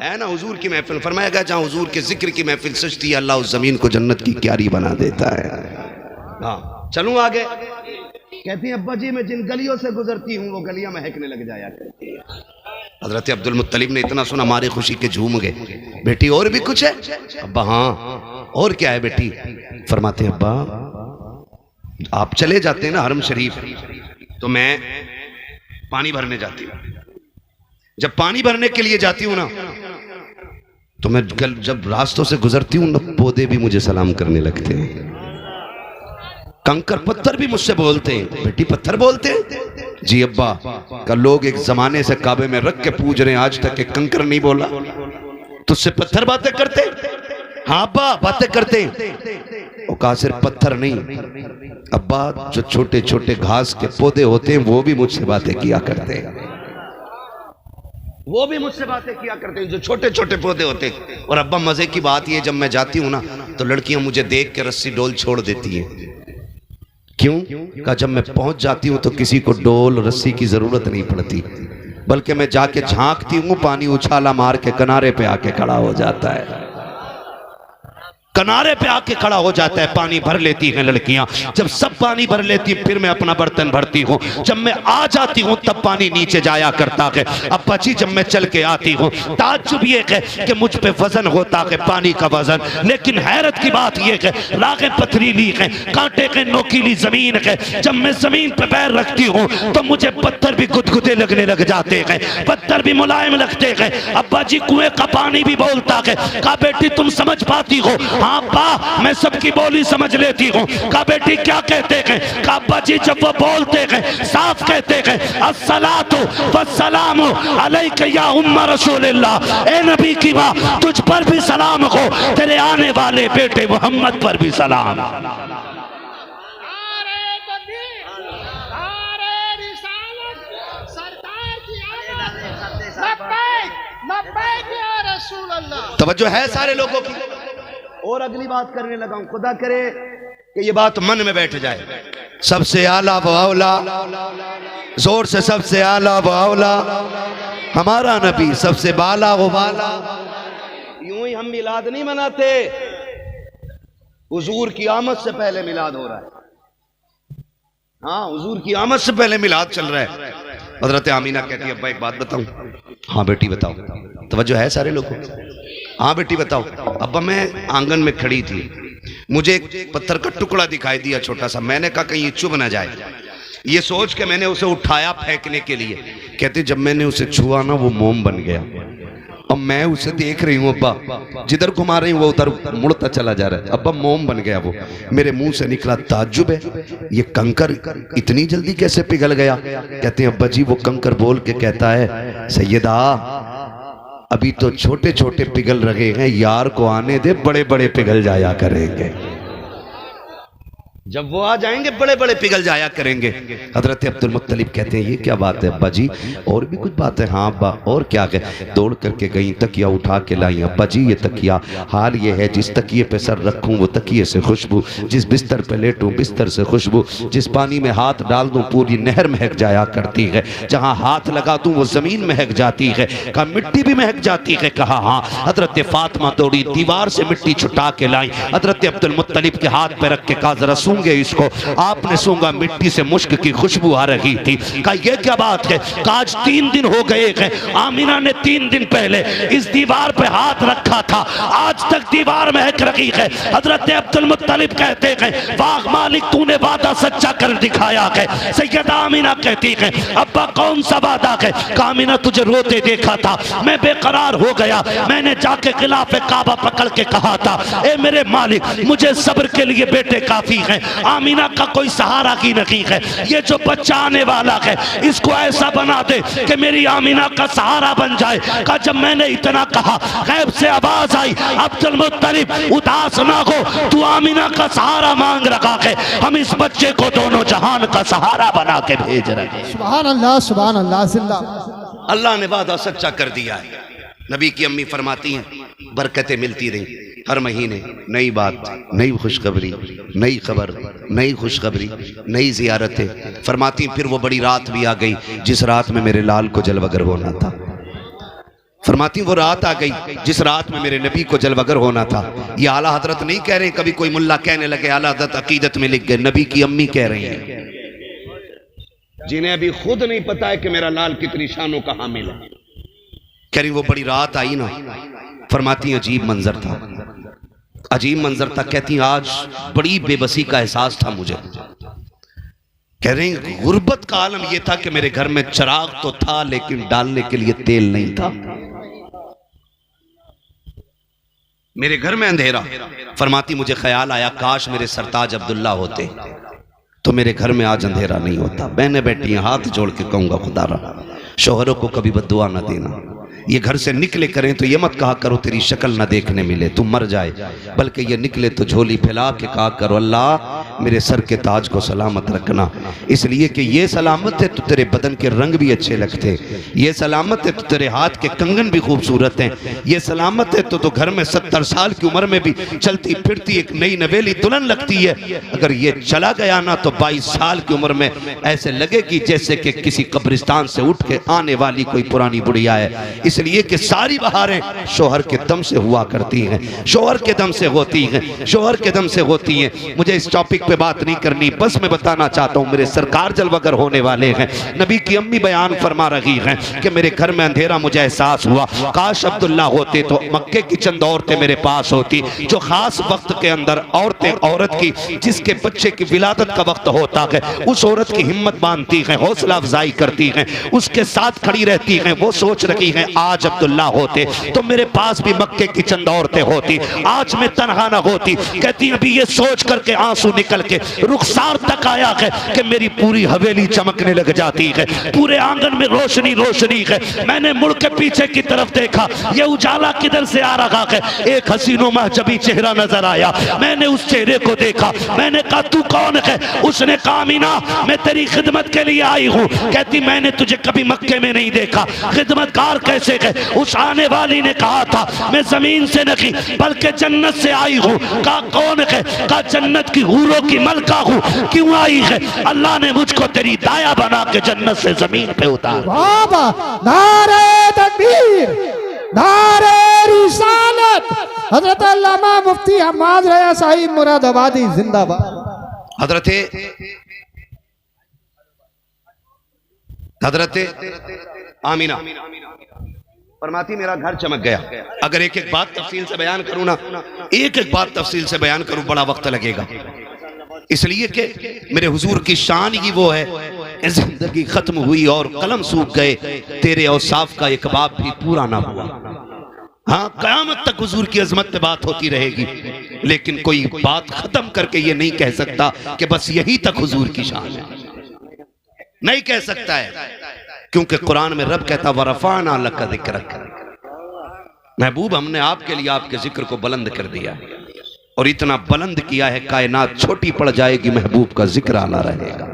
है ना हुजूर की महफिल, फरमाया गया जहाँ हुजूर के जिक्र की महफिल सजती है अल्लाह उस जमीन को जन्नत की क्यारी बना देता है। हाँ चलूं आगे। कहती है अब्बा जी मैं जिन गलियों से गुजरती हूँ वो गलियां महकने लग जाया करती है। हजरत अब्दुल मुत्तलिब ने इतना सुना मारे खुशी के झूम गए। बेटी और भी कुछ है? अब्बा हाँ और क्या है बेटी? फरमाते अब्बा आप चले जाते हैं ना हरम शरीफ, तो मैं पानी भरने जाती हूँ। जब पानी भरने के लिए जाती हूँ ना तो मैं जब रास्तों से गुजरती हूँ ना पौधे भी मुझे सलाम करने लगते हैं, कंकर पत्थर भी मुझसे बोलते हैं। बेटी पत्थर बोलते हैं? जी अब्बा का लोग एक जमाने से काबे में रख के पूज रहे हैं, आज तक एक कंकर नहीं बोला, तुझसे पत्थर बातें करते? हाँ अब्बा बातें करते हैं। वो कहा सिर्फ पत्थर नहीं अब्बा, जो छोटे छोटे घास के पौधे होते हैं वो भी मुझसे बातें किया करते हैं, वो भी मुझसे बातें किया करते हैं जो छोटे छोटे पौधे होते हैं। और अब्बा मजे की बात ये जब मैं जाती हूँ ना तो लड़कियां मुझे देख के रस्सी डोल छोड़ देती हैं। क्यों? कहा जब मैं पहुंच जाती हूँ तो किसी को डोल रस्सी की जरूरत नहीं पड़ती, बल्कि मैं जाके झांकती हूँ, पानी उछाला मार के किनारे पे आके खड़ा हो जाता है। किनारे पे आके खड़ा हो जाता है, पानी भर लेती हैं लड़कियां। जब सब पानी भर लेती फिर मैं अपना बर्तन भरती हूँ। जब मैं आ जाती हूँ तब पानी नीचे जाया करता है। अब्बा जी जब मैं चल के आती हूँ ताज्जुब ये है कि मुझ पे वजन होता है पानी का वजन, लेकिन हैरत की बात यह है रागें पथरीली है, कांटे के नोकीली जमीन है। जब मैं जमीन पे पैर रखती हूँ तो मुझे पत्थर भी गुदगुदे लगने लग जाते हैं, पत्थर भी मुलायम लगते हैं। अब्बा जी कुएं का पानी भी बोलता है। कहा बेटी तुम समझ पाती हो? हाँ अब्बा मैं सबकी बोली समझ लेती हूँ। कहा बेटी क्या कहते हैं? कहा अब्बा जी जब वो बोलते हैं साफ कहते हैं अस्सलातु वस्सलामु अलैका या उम्मा रसूलिल्लाह, ए नबी की माँ तुझ पर भी सलाम हो, तेरे आने वाले बेटे मोहम्मद पर भी सलाम। तवज्जो है सारे लोगों की। और अगली बात करने लगा हूं, खुदा करे कि ये बात मन में बैठ जाए। सबसे आला व औला, जोर से सबसे आला व औला हमारा नबी, सबसे बाला व बाला। यूं ही हम मिलाद नहीं मनाते, हुजूर की आमद से पहले मिलाद हो रहा है। हाँ हुजूर की आमद से पहले मिलाद चल रहा है। हजरत आमीना कहती है अब्बा एक बात बताऊं? हाँ बेटी बताओ। तवज्जो है सारे लोगों? हाँ बेटी बताओ। अब्बा मैं आंगन में खड़ी थी, मुझे एक पत्थर का टुकड़ा दिखाई दिया छोटा सा, मैंने कहा कहीं ये चुभ ना जाए, ये सोच के मैंने उसे उठाया फेंकने के लिए। कहते जब मैंने उसे छुआ ना वो मोम बन गया। अब मैं उसे देख रही हूँ अब्बा, जिधर घुमा रही हूँ वो उधर मुड़ता चला जा रहा है। अब्बा मोम बन गया वो। मेरे मुंह से निकला ताज्जुब है, ये कंकर इतनी जल्दी कैसे पिघल गया? कहते हैं अब्बा जी वो कंकर बोल के कहता है सैयदा अभी तो छोटे छोटे पिघल रहे हैं, यार को आने दे, बड़े बड़े पिघल जाया करेंगे। जब वो आ जाएंगे बड़े बड़े पिघल जाया करेंगे। हजरत अब्दुल मुत्तलिब कहते हैं ये क्या बात है अब्बा जी? और भी कुछ बात है? हाँ अब्बा और क्या है? दौड़ करके गई, तकिया उठा के लाई। अब्बा जी ये तकिया, हाल ये है जिस तकिए पे सर रखूं वो तकिए से खुशबू, जिस बिस्तर पे लेटूं बिस्तर से खुशबू, जिस पानी में हाथ डाल दूं पूरी नहर महक जाया करती है, जहाँ हाथ लगा दूं वो जमीन महक जाती है। कहा मिट्टी भी महक जाती है? कहा हाँ। हजरत फातिमा दौड़ी दीवार से मिट्टी छुटा के लाई, हजरत अब्दुल मुत्तलिब के हाथ पे रख के कहा जरा सूंघे इसको। आपने सूंघा, मिट्टी से मुश्क की खुशबू आ रही थी। कहा ये क्या बात है? आज 3 दिन हो गए हैं, आमिना ने 3 दिन पहले इस दीवार पे हाथ रखा था, आज तक दीवार महक रही है। हजरत अब्दुल मुत्तलिब कहते हैं वाह मालिक तूने वादा सच्चा कर दिखाया है। सैयदा आमिना कहती है अब्बा कौन सा वादा है? आमिना तुझे रोते देखा था, मैं बेकरार हो गया, मैंने जाके खिलाफ काबा पकड़ के कहा था ए मेरे मालिक मुझे सब्र के लिए बेटे काफी हैं, आमीना का कोई सहारा की नहीं है, ये जो बच्चा आने वाला है इसको ऐसा बना दे कि मेरी आमीना का सहारा बन जाए। का जब मैंने इतना कहा गैब से आवाज आई अब्दुल मुत्तलिब उदास ना हो, तू आमीना का सहारा मांग रखा है, हम इस बच्चे को दोनों जहान का सहारा बना के भेज रहे हैं। सुभान अल्लाह सुभान अल्लाह जिंदा। अल्लाह ने वादा सच्चा कर दिया है। नबी की अम्मी फरमाती हैं बरकतें मिलती रही, हर महीने नई बात, नई खुशखबरी, नई खबर, नई खुशखबरी, नई जियारतें। फरमाती फिर वो बड़ी रात भी आ गई जिस रात में मेरे लाल को जलवगर होना था। फरमाती वो रात आ गई जिस रात में मेरे नबी को जलवगर होना था। ये आला हजरत नहीं कह रहे, कभी कोई मुल्ला कहने लगे आला हजरत अकीदत में लिख गए, नबी की अम्मी कह रही हैं जिन्हें अभी खुद नहीं पता है कि मेरा लाल कितनी शानों का हामिल है। कह रही वो बड़ी रात आई ना, फरमाती अजीब मंजर था, अजीब मंजर था। कहती आज बड़ी बेबसी का एहसास था मुझे। कह रही गुर्बत का आलम यह था कि मेरे घर में चिराग तो था लेकिन डालने के लिए तेल नहीं था, मेरे घर में अंधेरा। फरमाती मुझे ख्याल आया काश मेरे सरताज अब्दुल्ला होते तो मेरे घर में आज अंधेरा नहीं होता। बहनें बैठी हैं, हाथ जोड़ के कहूंगा खुदा रहा शोहरों को कभी बद्दुआ न देना, ये घर से निकले करें तो ये मत कहा करो तेरी शक्ल ना देखने मिले तू मर जाए, बल्कि ये निकले तो झोली फैला के कहा करो अल्लाह मेरे सर के ताज को सलामत रखना, इसलिए कि ये सलामत है तो तेरे बदन के रंग भी अच्छे लगते हैं, ये सलामत है तो तेरे हाथ के कंगन भी खूबसूरत हैं, ये सलामत है तो घर में 70 साल की उम्र में भी चलती फिरती एक नई नवेली दुल्हन लगती है। अगर ये चला गया ना तो 22 साल की उम्र में ऐसे लगेगी जैसे कि किसी कब्रिस्तान से उठ के आने वाली कोई पुरानी बुढ़िया है। इसलिए कि सारी बहारें शोहर के दम से हुआ करती हैं, शोहर के दम से होती हैं, शोहर के दम से होती हैं। मुझे इस टॉपिक पे बात नहीं करनी, बस मैं बताना चाहता हूँ मेरे सरकार जलवागर होने वाले हैं। नबी की अम्मी बयान फरमा रही हैं कि मेरे घर में अंधेरा, मुझे एहसास हुआ काश अब्दुल्ला होते तो मक्के की चंद औरतें मेरे पास होती जो खास वक्त के अंदर औरत की जिसके बच्चे की विलादत का वक्त होता है उस औरत की हिम्मत बांधती है, हौसला अफजाई करती हैं, उसके साथ खड़ी रहती हैं। वो सोच रही हैं आज अब्दुल्ला होते तो मेरे पास भी मक्के की चंद औरतें होती, आज मैं तनहा ना होती। कहती अभी ये सोच करके आंसू निकल के रुखसार तक आया है कि मेरी पूरी हवेली चमकने लग जाती है, पूरे आंगन में रोशनी रोशनी है। मैंने मुड़ के पीछे की तरफ देखा, ये उजाला किधर से आ रहा है? एक हसीनो महजबी चेहरा नजर आया, मैंने उस चेहरे को देखा, मैंने कहा तू कौन है? उसने कहा मीना मैं तेरी खिदमत के लिए आई हूँ। कहती मैंने तुझे कभी मक्के में नहीं देखा, खिदमतकार कैसे है? उस आने वाली ने कहा था मैं जमीन से नहीं बल्कि जन्नत से आई हूँ। कहा कौन है? कहा जन्नत की हूरों की मलका हूँ। क्यों आई है? अल्लाह ने मुझको तेरी दाया बना के जन्नत से जमीन पे उतार। बाबा नारे तकबीर, नारे रिसालत। हजरत अल्लामा मुफ्ती हम्माद रया साहिब मुरादाबादी जिंदाबाद। हजरत आमीना फरमाती मेरा घर चमक गया। अगर एक एक बात तफसील से बयान करूं ना, एक एक बात तफसील से बयान करूं बड़ा वक्त लगेगा, इसलिए कि मेरे हुजूर की शान ही वो है, जिंदगी खत्म हुई और कलम सूख गए, तेरे औसाफ का एक बाब भी पूरा ना हुआ। हाँ कयामत तक हुजूर की अजमत पे बात होती रहेगी, लेकिन कोई बात खत्म करके ये नहीं कह सकता कि बस यही तक हुजूर की शान है, नहीं कह सकता है। क्योंकि कुरान में रब कहता वरफाना लका ज़िक्रक, महबूब हमने आपके लिए आपके जिक्र को बुलंद कर दिया और इतना बुलंद किया है कायनात छोटी पड़ जाएगी, महबूब का जिक्र आला रहेगा,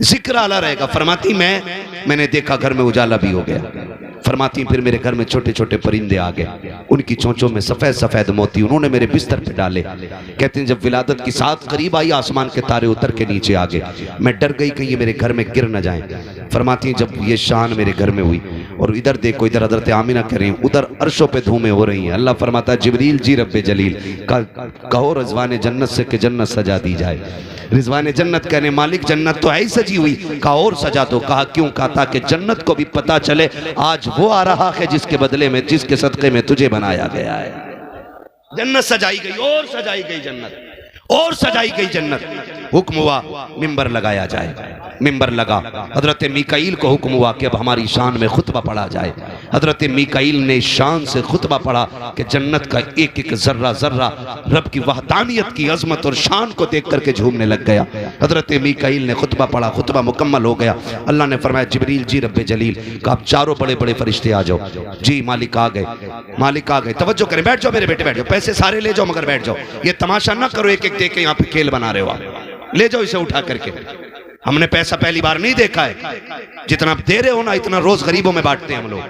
जिक्र आला रहेगा। फरमाती मैंने देखा घर में उजाला भी हो गया। फरमाती फिर मेरे घर में छोटे छोटे परिंदे आ गए, उनकी चोंचों में सफेद सफेद मोती, उन्होंने मेरे बिस्तर पे डाले। कहते हैं जब विलादत की साथ करीब आई आसमान के तारे उतर के नीचे आ गए, मैं डर गई कहीं ये मेरे घर में गिर न जाएं। फरमाती जब ये शान मेरे घर में हुई और इधर देखो, इधर हजरत आमिना कर रही हूँ, उधर अर्शों पे धूमें हो रही हैं। अल्लाह फरमाता जिब्रील जी रब्बे जलील कहो रिजवान जन्नत से कि जन्नत सजा दी जाए। रिजवान जन्नत कहने मालिक जन्नत तो है ही सजी हुई। कहा और सजा दो। कहा क्यों? कहा ताकि जन्नत को भी पता चले आज वो आ रहा है जिसके बदले में, जिसके सदक़े में तुझे बनाया गया है। जन्नत सजाई गई और सजाई गई जन्नत और सजाई गई जन्नत। हुक्म हुआ मिंबर लगाया जाए, मिंबर लगा। हजरत मीकाईल को हुक्म हुआ कि अब हमारी शान में खुतबा पढ़ा जाए। हजरत मीकाईल ने शान से खुतबा पढ़ा कि जन्नत का एक एक जर्रा जर्रा रब की वहदानियत की अजमत और शान को देख करके झूमने लग गया। हजरत मीकाईल ने खुतबा पढ़ा, खुतबा मुकम्मल हो गया। अल्लाह ने फरमाया जिब्रील जी रब्बे जलील का आप चारों बड़े बड़े फरिश्ते आ जाओ। जी मालिक आ गए, मालिक आ गए। तवज्जो करें, बैठ जाओ मेरे बेटे बैठ जाओ, पैसे सारे ले जाओ मगर बैठ जाओ, ये तमाशा ना करो एक एक दे के यहाँ पे खेल बना रहे हो आप, ले जाओ इसे उठा करके। हमने पैसा पहली बार नहीं देखा है, जितना दे रहे हो ना इतना रोज गरीबों में बांटते हैं हम लोग।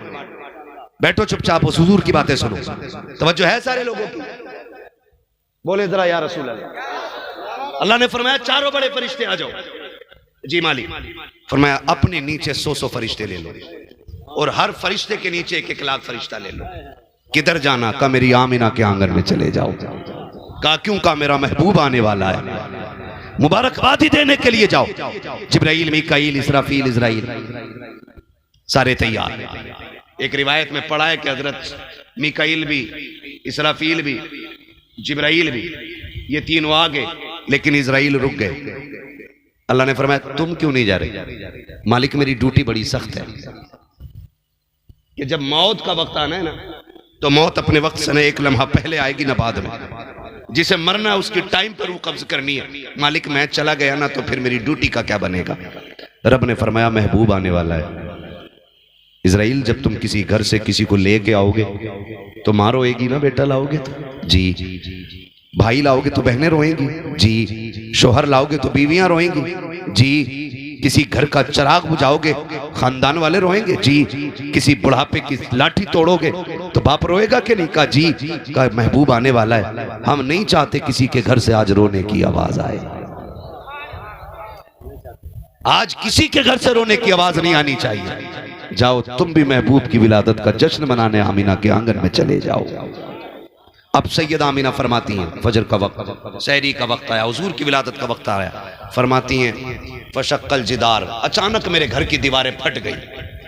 बैठो चुपचाप, उस हुजूर की बातें सुनो। तवज्जो है सारे लोगों की? बोले जरा या रसूल अल्लाह। अल्लाह ने फरमाया चारों बड़े फरिश्ते आ जाओ। जी मालिक। फरमाया अपने नीचे 100 फरिश्ते ले लो और हर फरिश्ते के नीचे 1 लाख फरिश्ता ले लो। किधर जाना? का मेरी आमिना के आंगन में चले जाओ। कहा क्यों? का मेरा महबूब आने वाला है, मुबारकबादी देने के लिए जाओ। जिब्राइल मीकाईल इसराफील इजराइल सारे तैयार। एक रिवायत में पढ़ा है कि हजरत मीकाईल भी, इसराफील भी, जिब्राइल भी, ये तीनों आ गए लेकिन इजराइल रुक गए। अल्लाह ने फरमाया तुम क्यों नहीं जा रहे? मालिक मेरी ड्यूटी बड़ी सख्त है कि जब मौत का वक्त आना है ना तो मौत अपने वक्त से न एक लम्हा पहले आएगी न बाद में। जिसे मरना है उसकी टाइम पर वो कब्ज करनी है। मालिक मैं चला गया ना तो फिर मेरी ड्यूटी का क्या बनेगा? रब ने फरमाया महबूब आने वाला है। इजराइल जब तुम किसी घर से किसी को लेके आओगे तो माँ रोएगी ना, बेटा लाओगे तो जी, भाई लाओगे तो बहनें रोएंगी जी, शोहर लाओगे तो बीवियां रोएंगी जी। किसी घर का चिराग बुझाओगे खानदान वाले रोएंगे जी। किसी बुढ़ापे की लाठी तोड़ोगे तो बाप रोएगा कि नहीं? कहा जी, का महबूब आने वाला है, हम नहीं चाहते किसी के घर से आज रोने की आवाज आए। आज किसी के घर से रोने की आवाज नहीं आनी चाहिए। जाओ तुम भी महबूब की विलादत का जश्न मनाने आमीना के आंगन में चले जाओ। अब सैयदा आमीना फरमाती हैं, फजर का वक्त, सहरी का वक्त आया, हुजूर की विलादत का वक्त आया। फरमाती हैं फशक्कल जिदार, अचानक मेरे घर की दीवारें फट गई।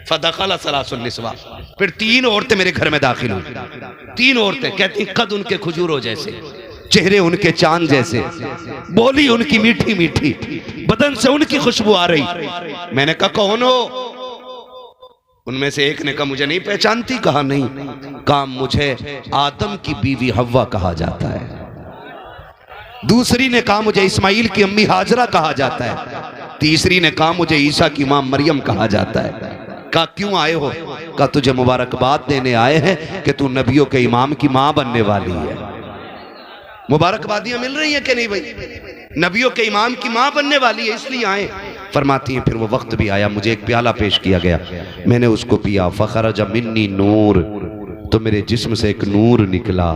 फदखल सलासुन निस्वा, फिर 3 औरतें मेरे घर में दाखिल हुई। 3 औरतें, कहती कद उनके खजूरों जैसे, चेहरे उनके चांद जैसे, बोली उनकी मीठी मीठी, बदन से उनकी खुशबू आ रही। मैंने कहा कौन हो? उनमें से एक ने कहा मुझे नहीं पहचानती। कहा नहीं। कहा मुझे आदम की बीवी हव्वा कहा जाता है। दूसरी ने कहा मुझे इस्माइल की अम्मी हाजरा कहा जाता है। तीसरी ने कहा मुझे ईसा की मां मरियम कहा जाता है। कहा क्यों आए हो? कहा तुझे मुबारकबाद देने आए हैं कि तू नबियों के इमाम की मां बनने वाली है। मुबारकबादियां मिल रही हैं कि नहीं भाई? नबियों के इमाम की मां बनने वाली है, इसलिए आए। फरमाती हैं फिर वो वक्त भी आया, मुझे एक प्याला पेश किया गया, मैंने उसको पिया। फखरज मिन्नी नूर, तो मेरे जिस्म से एक नूर निकला।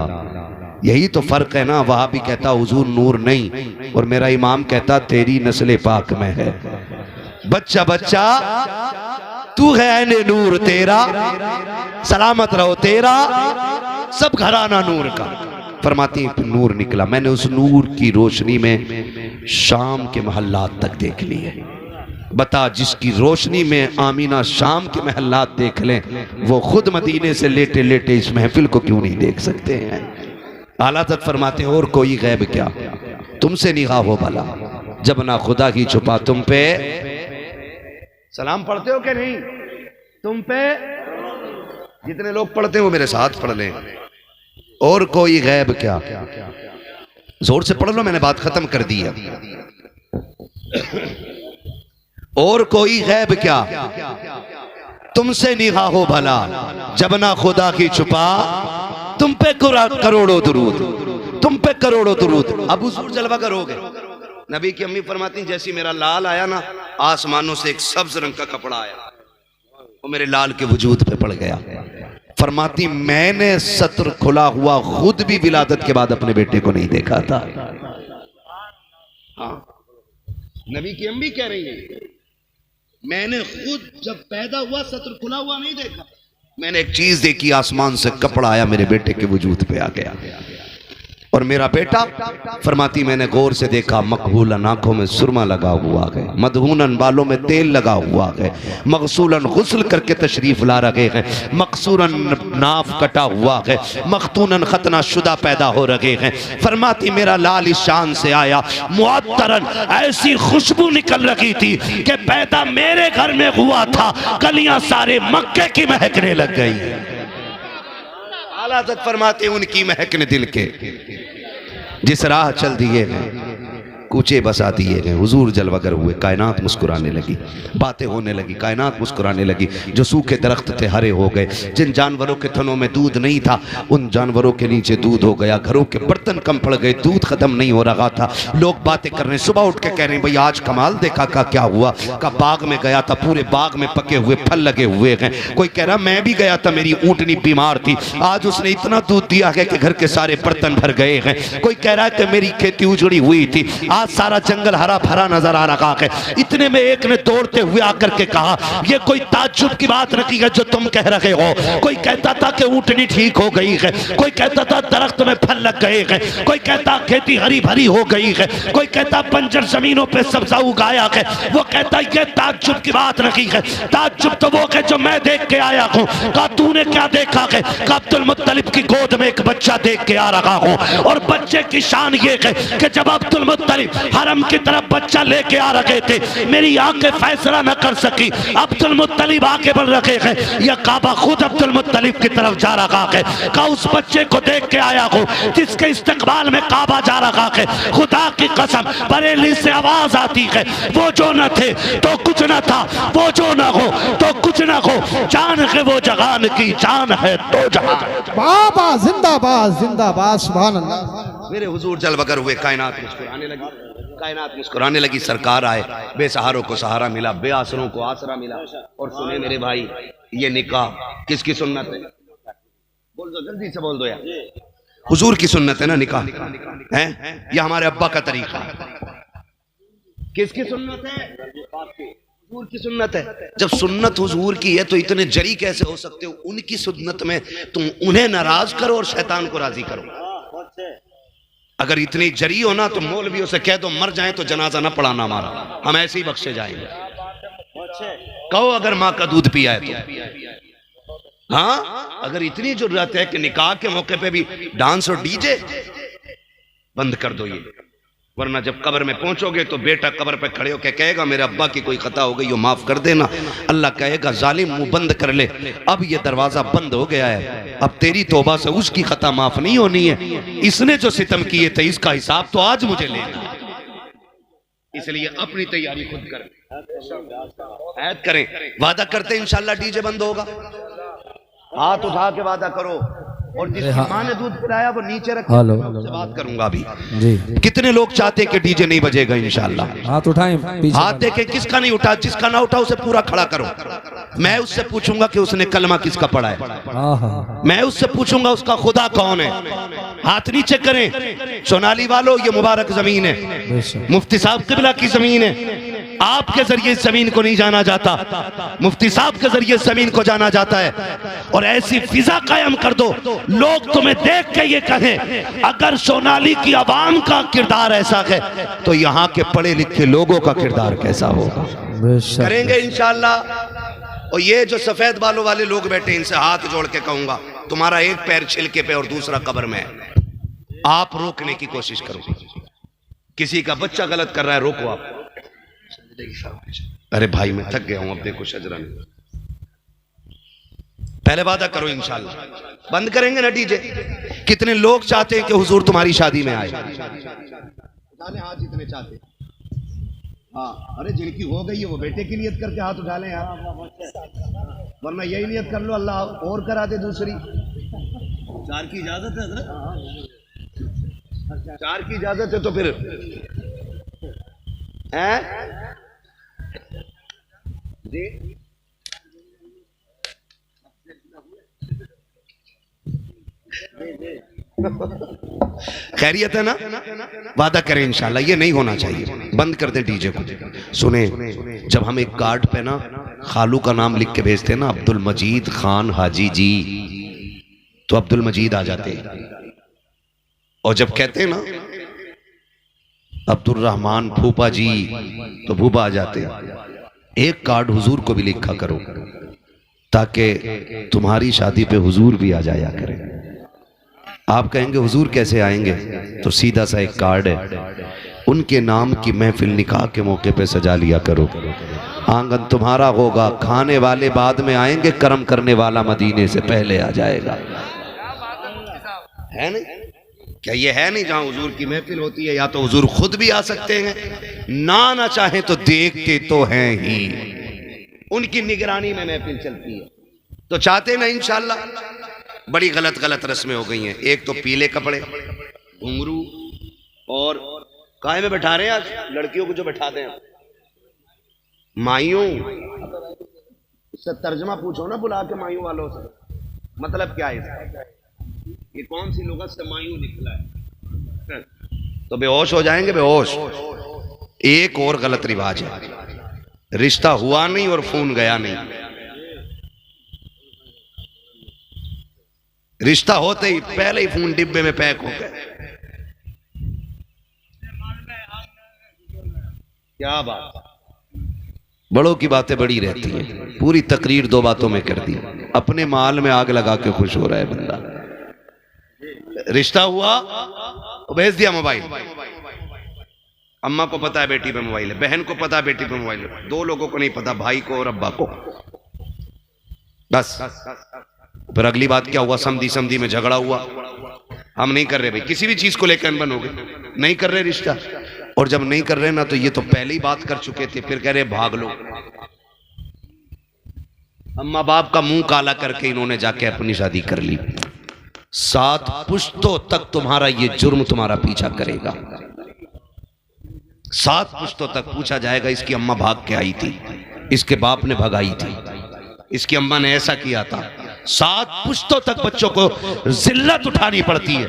यही तो फर्क है ना, वहां भी कहता हुजूर नूर नहीं, और मेरा इमाम कहता तेरी नस्ल पाक में है। बच्चा बच्चा तू है ऐने नूर तेरा, सलामत रहो तेरा सब घराना नूर का। फरमाती नूर निकला, मैंने उस नूर की रोशनी में शाम के महल्लात तक देख लिए। बता जिसकी रोशनी में आमीना शाम के महल्लात देख लें, वो खुद मदीने से लेटे लेटे इस महफिल को क्यों नहीं देख सकते हैं? आला तक फरमाते और कोई गैब क्या, तुमसे निगाह हो भला, जब ना खुदा की छुपा तुम पे। सलाम पढ़ते हो कि नहीं? तुम पे जितने लोग पढ़ते हैं वो मेरे साथ पढ़ लें। और कोई गैब क्या, जोर से पढ़ लो, मैंने बात खत्म कर दी है। और कोई गैब क्या, तुमसे निगाह हो भला, जब ना खुदा की छुपा तुम पे करोड़ों दुरूद, तुम पे करोड़ों दुरूद। अब हुजूर जलवा करोगे। नबी की अम्मी फरमाती जैसी मेरा लाल आया ना, आसमानों से एक सब्ज रंग का कपड़ा आया, वो मेरे लाल के वजूद पे पड़ गया। फरमाती मैंने सत्र खुला हुआ खुद भी विलादत के बाद अपने बेटे को नहीं देखा था। हाँ, नबी की अम्मी कह रही है मैंने खुद जब पैदा हुआ सत्र खुला हुआ नहीं देखा, मैंने एक चीज देखी, आसमान से कपड़ा आया मेरे बेटे के वजूद पे आ गया। और मेरा बेटा, फरमाती मैंने गौर से देखा, मकबूलन आंखों में सुरमा लगा हुआ है, मदहूनन बालों में तेल लगा हुआ है, मगसूलन गुस्ल करके तशरीफ ला रहे हैं, मकसूरन नाफ कटा हुआ है, मखतूनन खतना शुदा पैदा हो रहे हैं। फरमाती मेरा लाल इस शान से आया, मुअत्तरन ऐसी खुशबू निकल रही थी कि पैदा मेरे घर में हुआ था, गलियां सारे मक्के की महकने लग गई। आला तक फरमाते उनकी महकने दिल के, जिस राह चल दिए हैं कूचे बसा दिए हैं। हुजूर जलवागर हुए, कायनात मुस्कुराने लगी, बातें होने लगी, कायनात मुस्कुराने लगी। जो सूखे दरख्त थे हरे हो गए, जिन जानवरों के थनों में दूध नहीं था उन जानवरों के नीचे दूध हो गया, घरों के बर्तन कम पड़ गए, दूध खत्म नहीं हो रहा था। लोग बातें कर रहे, सुबह उठ के कह रहे हैं भाई आज कमाल देखा, का क्या हुआ? का बाग में गया था, पूरे बाग में पके हुए फल लगे हुए हैं। कोई कह रहा मैं भी गया था, मेरी ऊँटनी बीमार थी, आज उसने इतना दूध दिया है कि घर के सारे बर्तन भर गए हैं। कोई कह रहा है कि मेरी खेती उजड़ी हुई थी, आज सारा जंगल हरा भरा नजर आ रहा है। इतने में एक ने दौड़ते हुए आकर के कहा ये कोई ताज्जुब की बात नहीं है जो तुम कह रहे हो। कोई कहता था कि ऊँटनी ठीक हो गई है, कोई कहता था दरख्त में फल लग गए हैं, कोई कहता खेती हरी भरी हो गई है, कोई कहता बंजर जमीनों पे सब्जा उगाया है। वो कहता ये ताज्जुब की बात नहीं है, ताज्जुब तो वो है जो मैं देख के आया हूँ। कहा तूने क्या देखा है? कहा अब्दुल मुत्तलिब की गोद में एक बच्चा देख के आ रहा हूँ, और बच्चे की शान ये है कि जब अब्दुल मुत्तलिब हरम की तरफ बच्चा लेके आ रहे थे, मेरी आंखें फैसला न कर सकी, अब्दुल मुत्तलिब आगे बढ़ रहे हैं, यह काबा खुद अब्दुल मुत्तलिब की तरफ जा रहा है। कहा उस बच्चे को देख के आया हूँ जिसके इस्तकबाल में काबा जा रहा है। खुदा की कसम बरेली से आवाज आती है, वो जो न थे तो कुछ न था, वो जो न हो तो कुछ न हो, जान है वो जहान की, जान है तो जहान। बाबा जिंदाबाद जिंदाबाद, सुभान अल्लाह। मेरे हुजूर जल बकर हुए, कायनात मुस्कुराने लगी, कायनात मुस्कुराने लगी। सरकार आए, बेसहारों को सहारा मिला, बेआसरों को आसरा मिला। और सुने मेरे भाई, ये निकाह किसकी सुन्नत है? बोल दो, जल्दी से बोल दो यार। हुजूर की सुन्नत है ना निकाह, है? ये हमारे अब्बा का तरीका है। किसकी सुन्नत है? हुजूर की सुन्नत है। जब सुन्नत हुजूर की है तो इतने जरी कैसे हो सकते हो? उनकी सुन्नत में तुम उन्हें नाराज करो और शैतान को राजी करो। अगर इतनी जरी हो ना तो मौलवियों से कह दो मर जाए तो जनाजा ना पढ़ाना हमारा, हम ऐसे ही बख्शे जाएंगे। कहो अगर माँ का दूध पिया है तो। हाँ, अगर इतनी जरूरत है कि निकाह के मौके पे भी डांस और डीजे, बंद कर दो ये। वरना जब कब्र में पहुंचोगे तो बेटा कब्र पे खड़े होकर कहेगा मेरे अब्बा की कोई खता हो गई हो, माफ कर देना। अल्लाह कहेगा जालिम मुंह बंद कर ले, अब ये दरवाजा बंद हो गया है, अब तेरी तौबा से उसकी खता माफ नहीं होनी है। इसने जो सितम किए थे इसका हिसाब तो आज मुझे लेना है। इसलिए अपनी तैयारी खुद करें, ऐद करें। वादा करते हैं इंशाल्लाह डीजे बंद होगा। हाथ उठा के वादा करो। और जिसकी माँ ने दूध पिलाया वो नीचे रख, से बात करूंगा अभी जी। कितने लोग चाहते कि डीजे नहीं बजेगा इंशाल्लाह? हाथ उठाएं, हाथ देखें। किसका नहीं उठा? जिसका ना उठा उसे पूरा खड़ा करो। मैं उससे पूछूंगा कि उसने कलमा किसका पढ़ा है, मैं उससे पूछूंगा उसका खुदा कौन है। हाथ नीचे करें। सोनाली वालों, ये मुबारक जमीन है, मुफ्ती साहब किबला की जमीन है। आपके जरिए इस जमीन को नहीं जाना जाता, मुफ्ती साहब के जरिए इस जमीन को जाना जाता है। और ऐसी फिजा कायम कर दो लोग तुम्हें देख के ये कहें अगर सोनाली की आवाम का किरदार ऐसा है तो यहाँ के पढ़े लिखे लोगों का किरदार कैसा होगा। करेंगे इंशाल्लाह। और ये जो सफेद बालों वाले लोग बैठे इनसे हाथ जोड़ के कहूंगा तुम्हारा एक पैर छिलके पे और दूसरा कब्र में है, आप रोकने की कोशिश करो। किसी का बच्चा गलत कर रहा है, रोको आप। अरे भाई मैं थक गया हूं, अब देखो शजरा ने। पहले वादा करो इंशाल्लाह बंद करेंगे ना डीजे। कितने लोग चाहते हैं कि हुजूर तुम्हारी शादी में आए? हाथ जितने चाहते। हाँ, अरे जिनकी हो गई है वो बेटे की नियत करके हाथ उठा लें यार, वरना यही नियत कर लो अल्लाह और करा दे दूसरी। चार की इजाजत है हज़रत? चार की इजाजत है तो फिर है जी। खैरियत है ना? वादा करें इंशाल्लाह ये नहीं होना चाहिए। बंद कर दें डीजे को। सुने, जब हम एक कार्ड पे ना खालू का नाम लिख के भेजते ना, अब्दुल मजीद खान हाजी जी, तो अब्दुल मजीद आ जाते हैं। और जब कहते हैं ना अब्दुल रहमान फूफा जी, तो फूफा आ जाते हैं। एक कार्ड हुजूर को भी लिखा करो ताकि तुम्हारी शादी पे हुजूर भी आ जाया करें। आप कहेंगे हुजूर कैसे आएंगे? तो सीधा सा एक कार्ड है, उनके नाम की महफिल निकाह के मौके पे सजा लिया करो। आंगन तुम्हारा होगा, खाने वाले बाद में आएंगे, कर्म करने वाला मदीने से पहले आ जाएगा। है नहीं? क्या ये है नहीं जहां हुजूर की महफिल होती है या तो हुजूर खुद भी आ सकते हैं, ना चाहे तो देखते तो हैं ही, उनकी निगरानी में महफिल चलती है। तो चाहते ना इंशाल्लाह। बड़ी गलत गलत रस्में हो गई हैं। एक तो पीले कपड़े, घुंघरू, और काहे में बैठा रहे हैं आज लड़कियों को जो बैठाते हैं माइयों। इससे तर्जमा पूछो ना बुला के माइयों वालों से, मतलब क्या है इसका? ये कौन सी लुगत से मायूं निकला है? तो बेहोश हो जाएंगे, बेहोश। एक और गलत रिवाज है, रिश्ता हुआ नहीं और फोन गया नहीं। रिश्ता होते ही पहले ही फोन डिब्बे में पैक हो गया। क्या बात। बड़ों की बातें बड़ी रहती हैं। पूरी तकरीर दो बातों में कर दी, अपने माल में आग लगा के खुश हो रहा है बंदा। रिश्ता हुआ, भेज दिया मोबाइल। अम्मा को पता है बेटी पे मोबाइल है, बहन को पता है बेटी पे मोबाइल है, दो लोगों को नहीं पता, भाई को और अब्बा को। बस फिर अगली बात क्या हुआ? समधी समधी में झगड़ा हुआ। हम नहीं कर रहे भाई, किसी भी चीज को लेकर अनबन हो गए, नहीं कर रहे रिश्ता। और जब नहीं कर रहे ना तो ये तो पहले ही बात कर चुके थे, फिर कह रहे भाग लो। अम्मा बाप का मुंह काला करके इन्होंने जाके अपनी शादी कर ली। 7 पुश्तों तक तुम्हारा ये जुर्म तुम्हारा पीछा करेगा। 7 पुश्तों तक पूछा जाएगा, इसकी अम्मा भाग के आई थी, इसके बाप ने भगाई थी, इसकी अम्मा ने ऐसा किया था। 7 पुश्तों तक बच्चों को जिल्लत उठानी पड़ती है।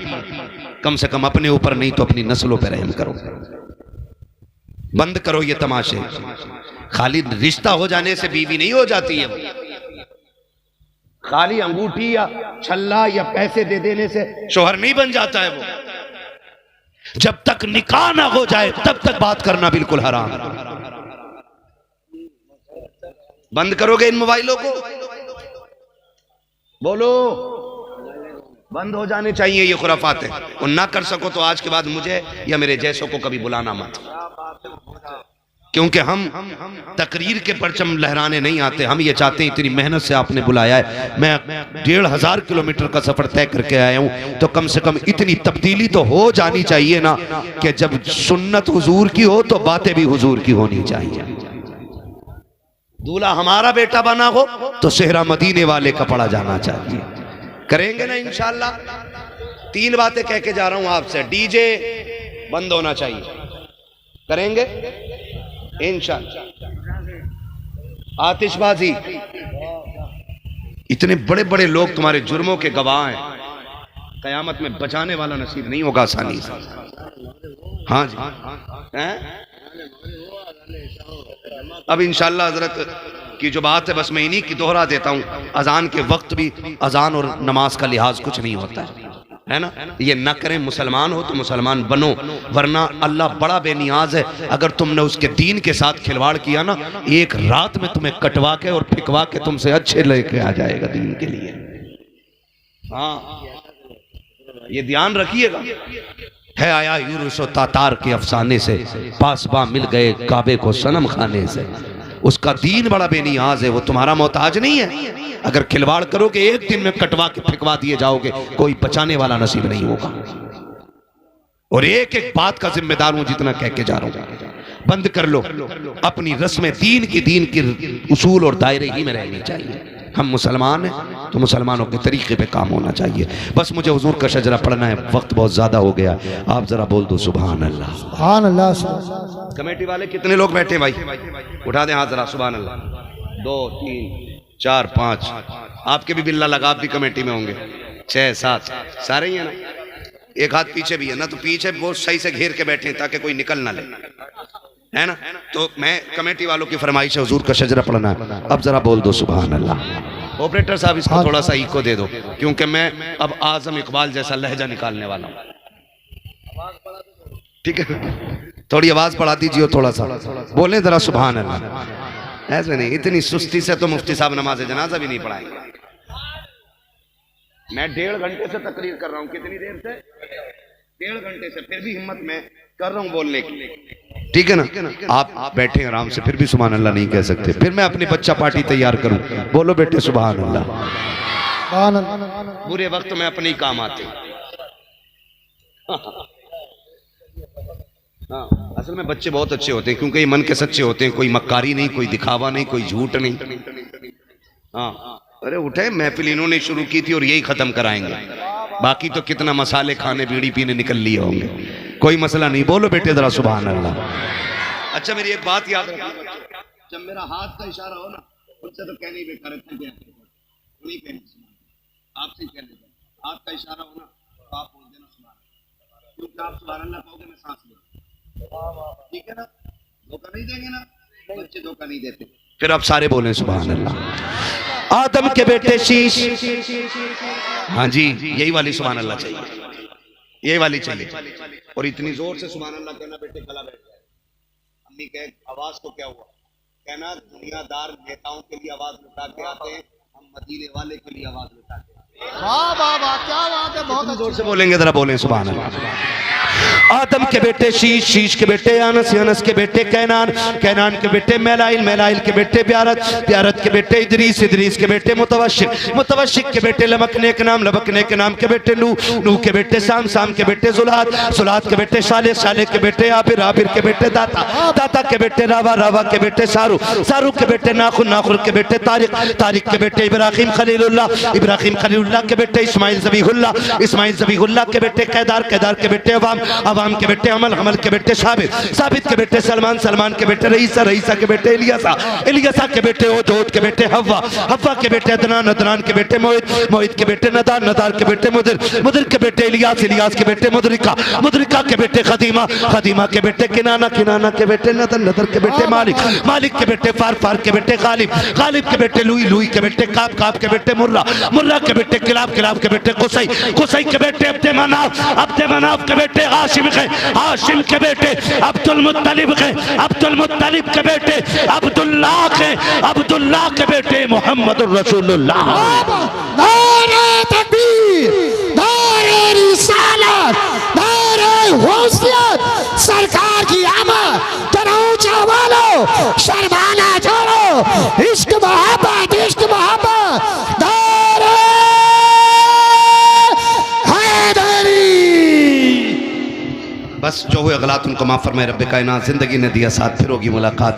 कम से कम अपने ऊपर नहीं तो अपनी नस्लों पर रहम करो। बंद करो ये तमाशे। खाली रिश्ता हो जाने से बीवी नहीं हो जाती है। खाली अंगूठी या छल्ला या पैसे दे देने से शोहर नहीं बन जाता है। वो जब तक निकाह ना हो जाए तब तक बात करना बिल्कुल हराम। बंद करोगे इन मोबाइलों को? बोलो, बंद हो जाने चाहिए ये खुराफात है। और ना कर सको तो आज के बाद मुझे या मेरे जैसों को कभी बुलाना मत, क्योंकि हम तकरीर के परचम लहराने नहीं आते। हम ये चाहते हैं इतनी मेहनत से आपने बुलाया है, मैं 1500 किलोमीटर का सफर तय करके आया हूं, तो कम से कम इतनी तब्दीली तो हो जानी चाहिए ना कि जब सुन्नत हुजूर की हो तो बातें भी हुजूर की होनी चाहिए। दूल्हा हमारा बेटा बना हो तो सेहरा मदीने वाले का पड़ा जाना चाहिए। करेंगे ना इंशाअल्लाह। 3 बातें कह के जा रहा हूं आपसे। डीजे बंद होना चाहिए, करेंगे इंशाअल्लाह। आतिशबाजी, इतने बड़े बड़े लोग तुम्हारे जुर्मों के गवाह हैं, कयामत में बचाने वाला नसीब नहीं होगा आसानी से। हाँ जी, हैं? अब इंशाअल्लाह हजरत की जो बात है बस मैं इन्हीं की दोहरा देता हूँ। अजान के वक्त भी अजान और नमाज का लिहाज कुछ नहीं होता है ना। ये न करें। मुसलमान हो तो मुसलमान बनो, वरना अल्लाह बड़ा बेनियाज है। अगर तुमने उसके दीन के साथ खिलवाड़ किया ना, एक रात में तुम्हें कटवा के और फिकवा के तुमसे अच्छे लेके आ जाएगा दीन के लिए। हाँ, ये ध्यान रखिएगा। है आया यूनुस और तातार के अफसाने से, पासबा मिल गए काबे को सनम खाने से। उसका दीन बड़ा बेनियाज है, वो तुम्हारा मोहताज नहीं है। अगर खिलवाड़ करोगे एक दिन में कटवा के फिकवा दिए जाओगे, कोई बचाने वाला नसीब नहीं होगा। और एक एक बात का जिम्मेदार हूं जितना कह के जा रहा हूं। बंद कर लो अपनी रस्में। दीन की उसूल और दायरे ही में रहनी चाहिए। हम मुसलमान हैं तो मुसलमानों के तरीके पे काम होना चाहिए। बस मुझे हुजूर का शजरा पढ़ना है, वक्त बहुत ज्यादा हो गया। आप जरा बोल दो सुभान अल्लाह। सुभान अल्लाह। कमेटी वाले कितने लोग बैठे भाई? उठा दें हाथ जरा। सुभान अल्लाह। 2 3 4 5। आपके भी बिल्ला लगा, आप भी कमेटी में होंगे। 6 7 सारे ही है ना। एक हाथ पीछे भी है ना, तो पीछे बहुत सही से घेर के बैठे ताकि कोई निकल ना ले, है ना। तो मैं कमेटी वालों की फरमाइश है हुजूर का शजरा पढ़ना है। अब जरा बोल दो सुभान अल्लाह। ऑपरेटर साहब इसको थोड़ा सा इको दे दो, क्योंकि मैं अब आजम इकबाल जैसा लहजा निकालने वाला हूँ। ठीक है, थोड़ी आवाज बढ़ा दीजिए थोड़ा सा, बोले जरा सुभान अल्लाह। ऐसे नहीं, इतनी सुस्ती से तो मुफ्ती साहब नमाज जनाजा भी नहीं पढ़ाएंगे। मैं 1.5 घंटे से तकरीर कर रहा हूँ। कितनी देर से? 1.5 घंटे से, फिर भी हिम्मत में कर रहा हूँ बोलने की। ठीक है ना। आप बैठे आराम से, फिर भी सुभान अल्लाह नहीं कह सकते। फिर मैं अपनी बच्चा पार्टी तैयार करूं। बोलो बेटे सुभान अल्लाह। बुरे वक्त में अपने ही काम आते। हाँ, असल में बच्चे बहुत अच्छे होते हैं क्योंकि ये मन के सच्चे होते हैं। कोई मक्कारी नहीं, कोई दिखावा नहीं, कोई झूठ नहीं। हाँ, अरे उठे, महफिल इन्होंने शुरू की थी और यही खत्म कराएंगे। बाकी तो कितना मसाले खाने बीड़ी पीने निकल लिए होंगे, कोई मसला नहीं। बोलो बेटे जरा सुभान अल्लाह। अच्छा, मेरी एक बात याद रखना, जब मेरा हाथ का इशारा हो ना, उनसे तो कहने बेकार नहीं कहने, आपसे कह देते। हाथ का इशारा हो ना तो आप बोल देना सुभान अल्लाह, क्योंकि आप सुभान अल्लाह कहोगे मैं सांस लूंगा। ठीक है ना। धोखा नहीं देंगे ना, बच्चे धोखा नहीं देते। फिर आप सारे बोलें सुभान अल्लाह। आदम के बेटे शीश। हाँ जी, यही वाली सुभान अल्लाह चाहिए, यही वाली चाहिए। और इतनी जोर से सुभान अल्लाह कहना बेटे गला बैठ जाए। अम्मी कहे आवाज को क्या हुआ? कहना दुनियादार नेताओं के लिए आवाज लुटा के आते हैं, हम मदीने वाले के लिए आवाज लुटा के आते हैं। वाह वाह वाह, क्या बात है, बहुत जोर से बोलेंगे, जरा बोलें सुभान अल्लाह। आदम के बेटे शीश, शीश के बेटे अनस, अनस के बेटे कैनान, कैनान के बेटे मैलाइल, मैलाइल के बेटे ब्यारत, ब्यारत के बेटे इदरीस, इदरीस के बेटे मुतवशिक, मुतवशिक के बेटे लबकने के नाम, लबकने के नाम के बेटे नूह, नूह के बेटे साम, साम के बेटे जुलाद, जुलाद के बेटे साले, साले के बेटे आबिर, आबिर के बेटे दाता, दाता के बेटे रावा, रावा के बेटे सारू, सारू के बेटे नाखुन, नाखुन के बेटे तारिक, तारिक के बेटे इब्राहिम खलीलुल्लाह, इब्राहिम खलीलुल्लाह के बेटे इस्माइल ज़बीहुल्लाह, इस्माइल ज़बीहुल्लाह के बेटे कैदार, कैदार के बेटे अवाम, अवाम के बेटे अमल, अमल के बेटे साबित, साबित के बेटे सलमान, सलमान के बेटे रईसा, रईसा के बेटे इलियासा, इलियासा के बेटे ओद, ओद के बेटे हव्वा, हव्वा के बेटे अदनान, अदनान के बेटे मोहित, मोहित के बेटे नदार, नदार के बेटे मुदिर, मुदिर के बेटे इलियास, इलियास के बेटे मुदरिका, मुदरिका के बेटे खदीमा, खदीमा के बेटे किनाना, किनाना के बेटे नदर, नदर के बेटे मालिक, मालिक के बेटे फार, फार के बेटे गालिब, गालिब के बेटे लुई, लुई के बेटे काब, काब के बेटे मुर्रा, मुर्रा के बेटे किलाब, किलाब के बेटे कुसई, कुसई के बेटे अब्दे मनाफ, अब्दे मनाफ के बेटे हाशिम के, हाशिम के बेटे अब्दुल मुत्तलिब के, अब्दुल मुत्तलिब के बेटे अब्दुल्लाह के, अब्दुल्लाह के बेटे मोहम्मदुर रसूलुल्लाह। नारे तकबीर, नारे रिसालत, नारे हुस्सियत, सरकार की आमद, तनऊचा वालो, शर्माना छोड़ो, इश्क मोहब्बत, इश्क मोहब्बत, नारे हैदरी। बस जो हुए गलत उनको माफ फरमाए रब्बे कायनात, जिंदगी ने दिया साथ, फिर होगी मुलाकात।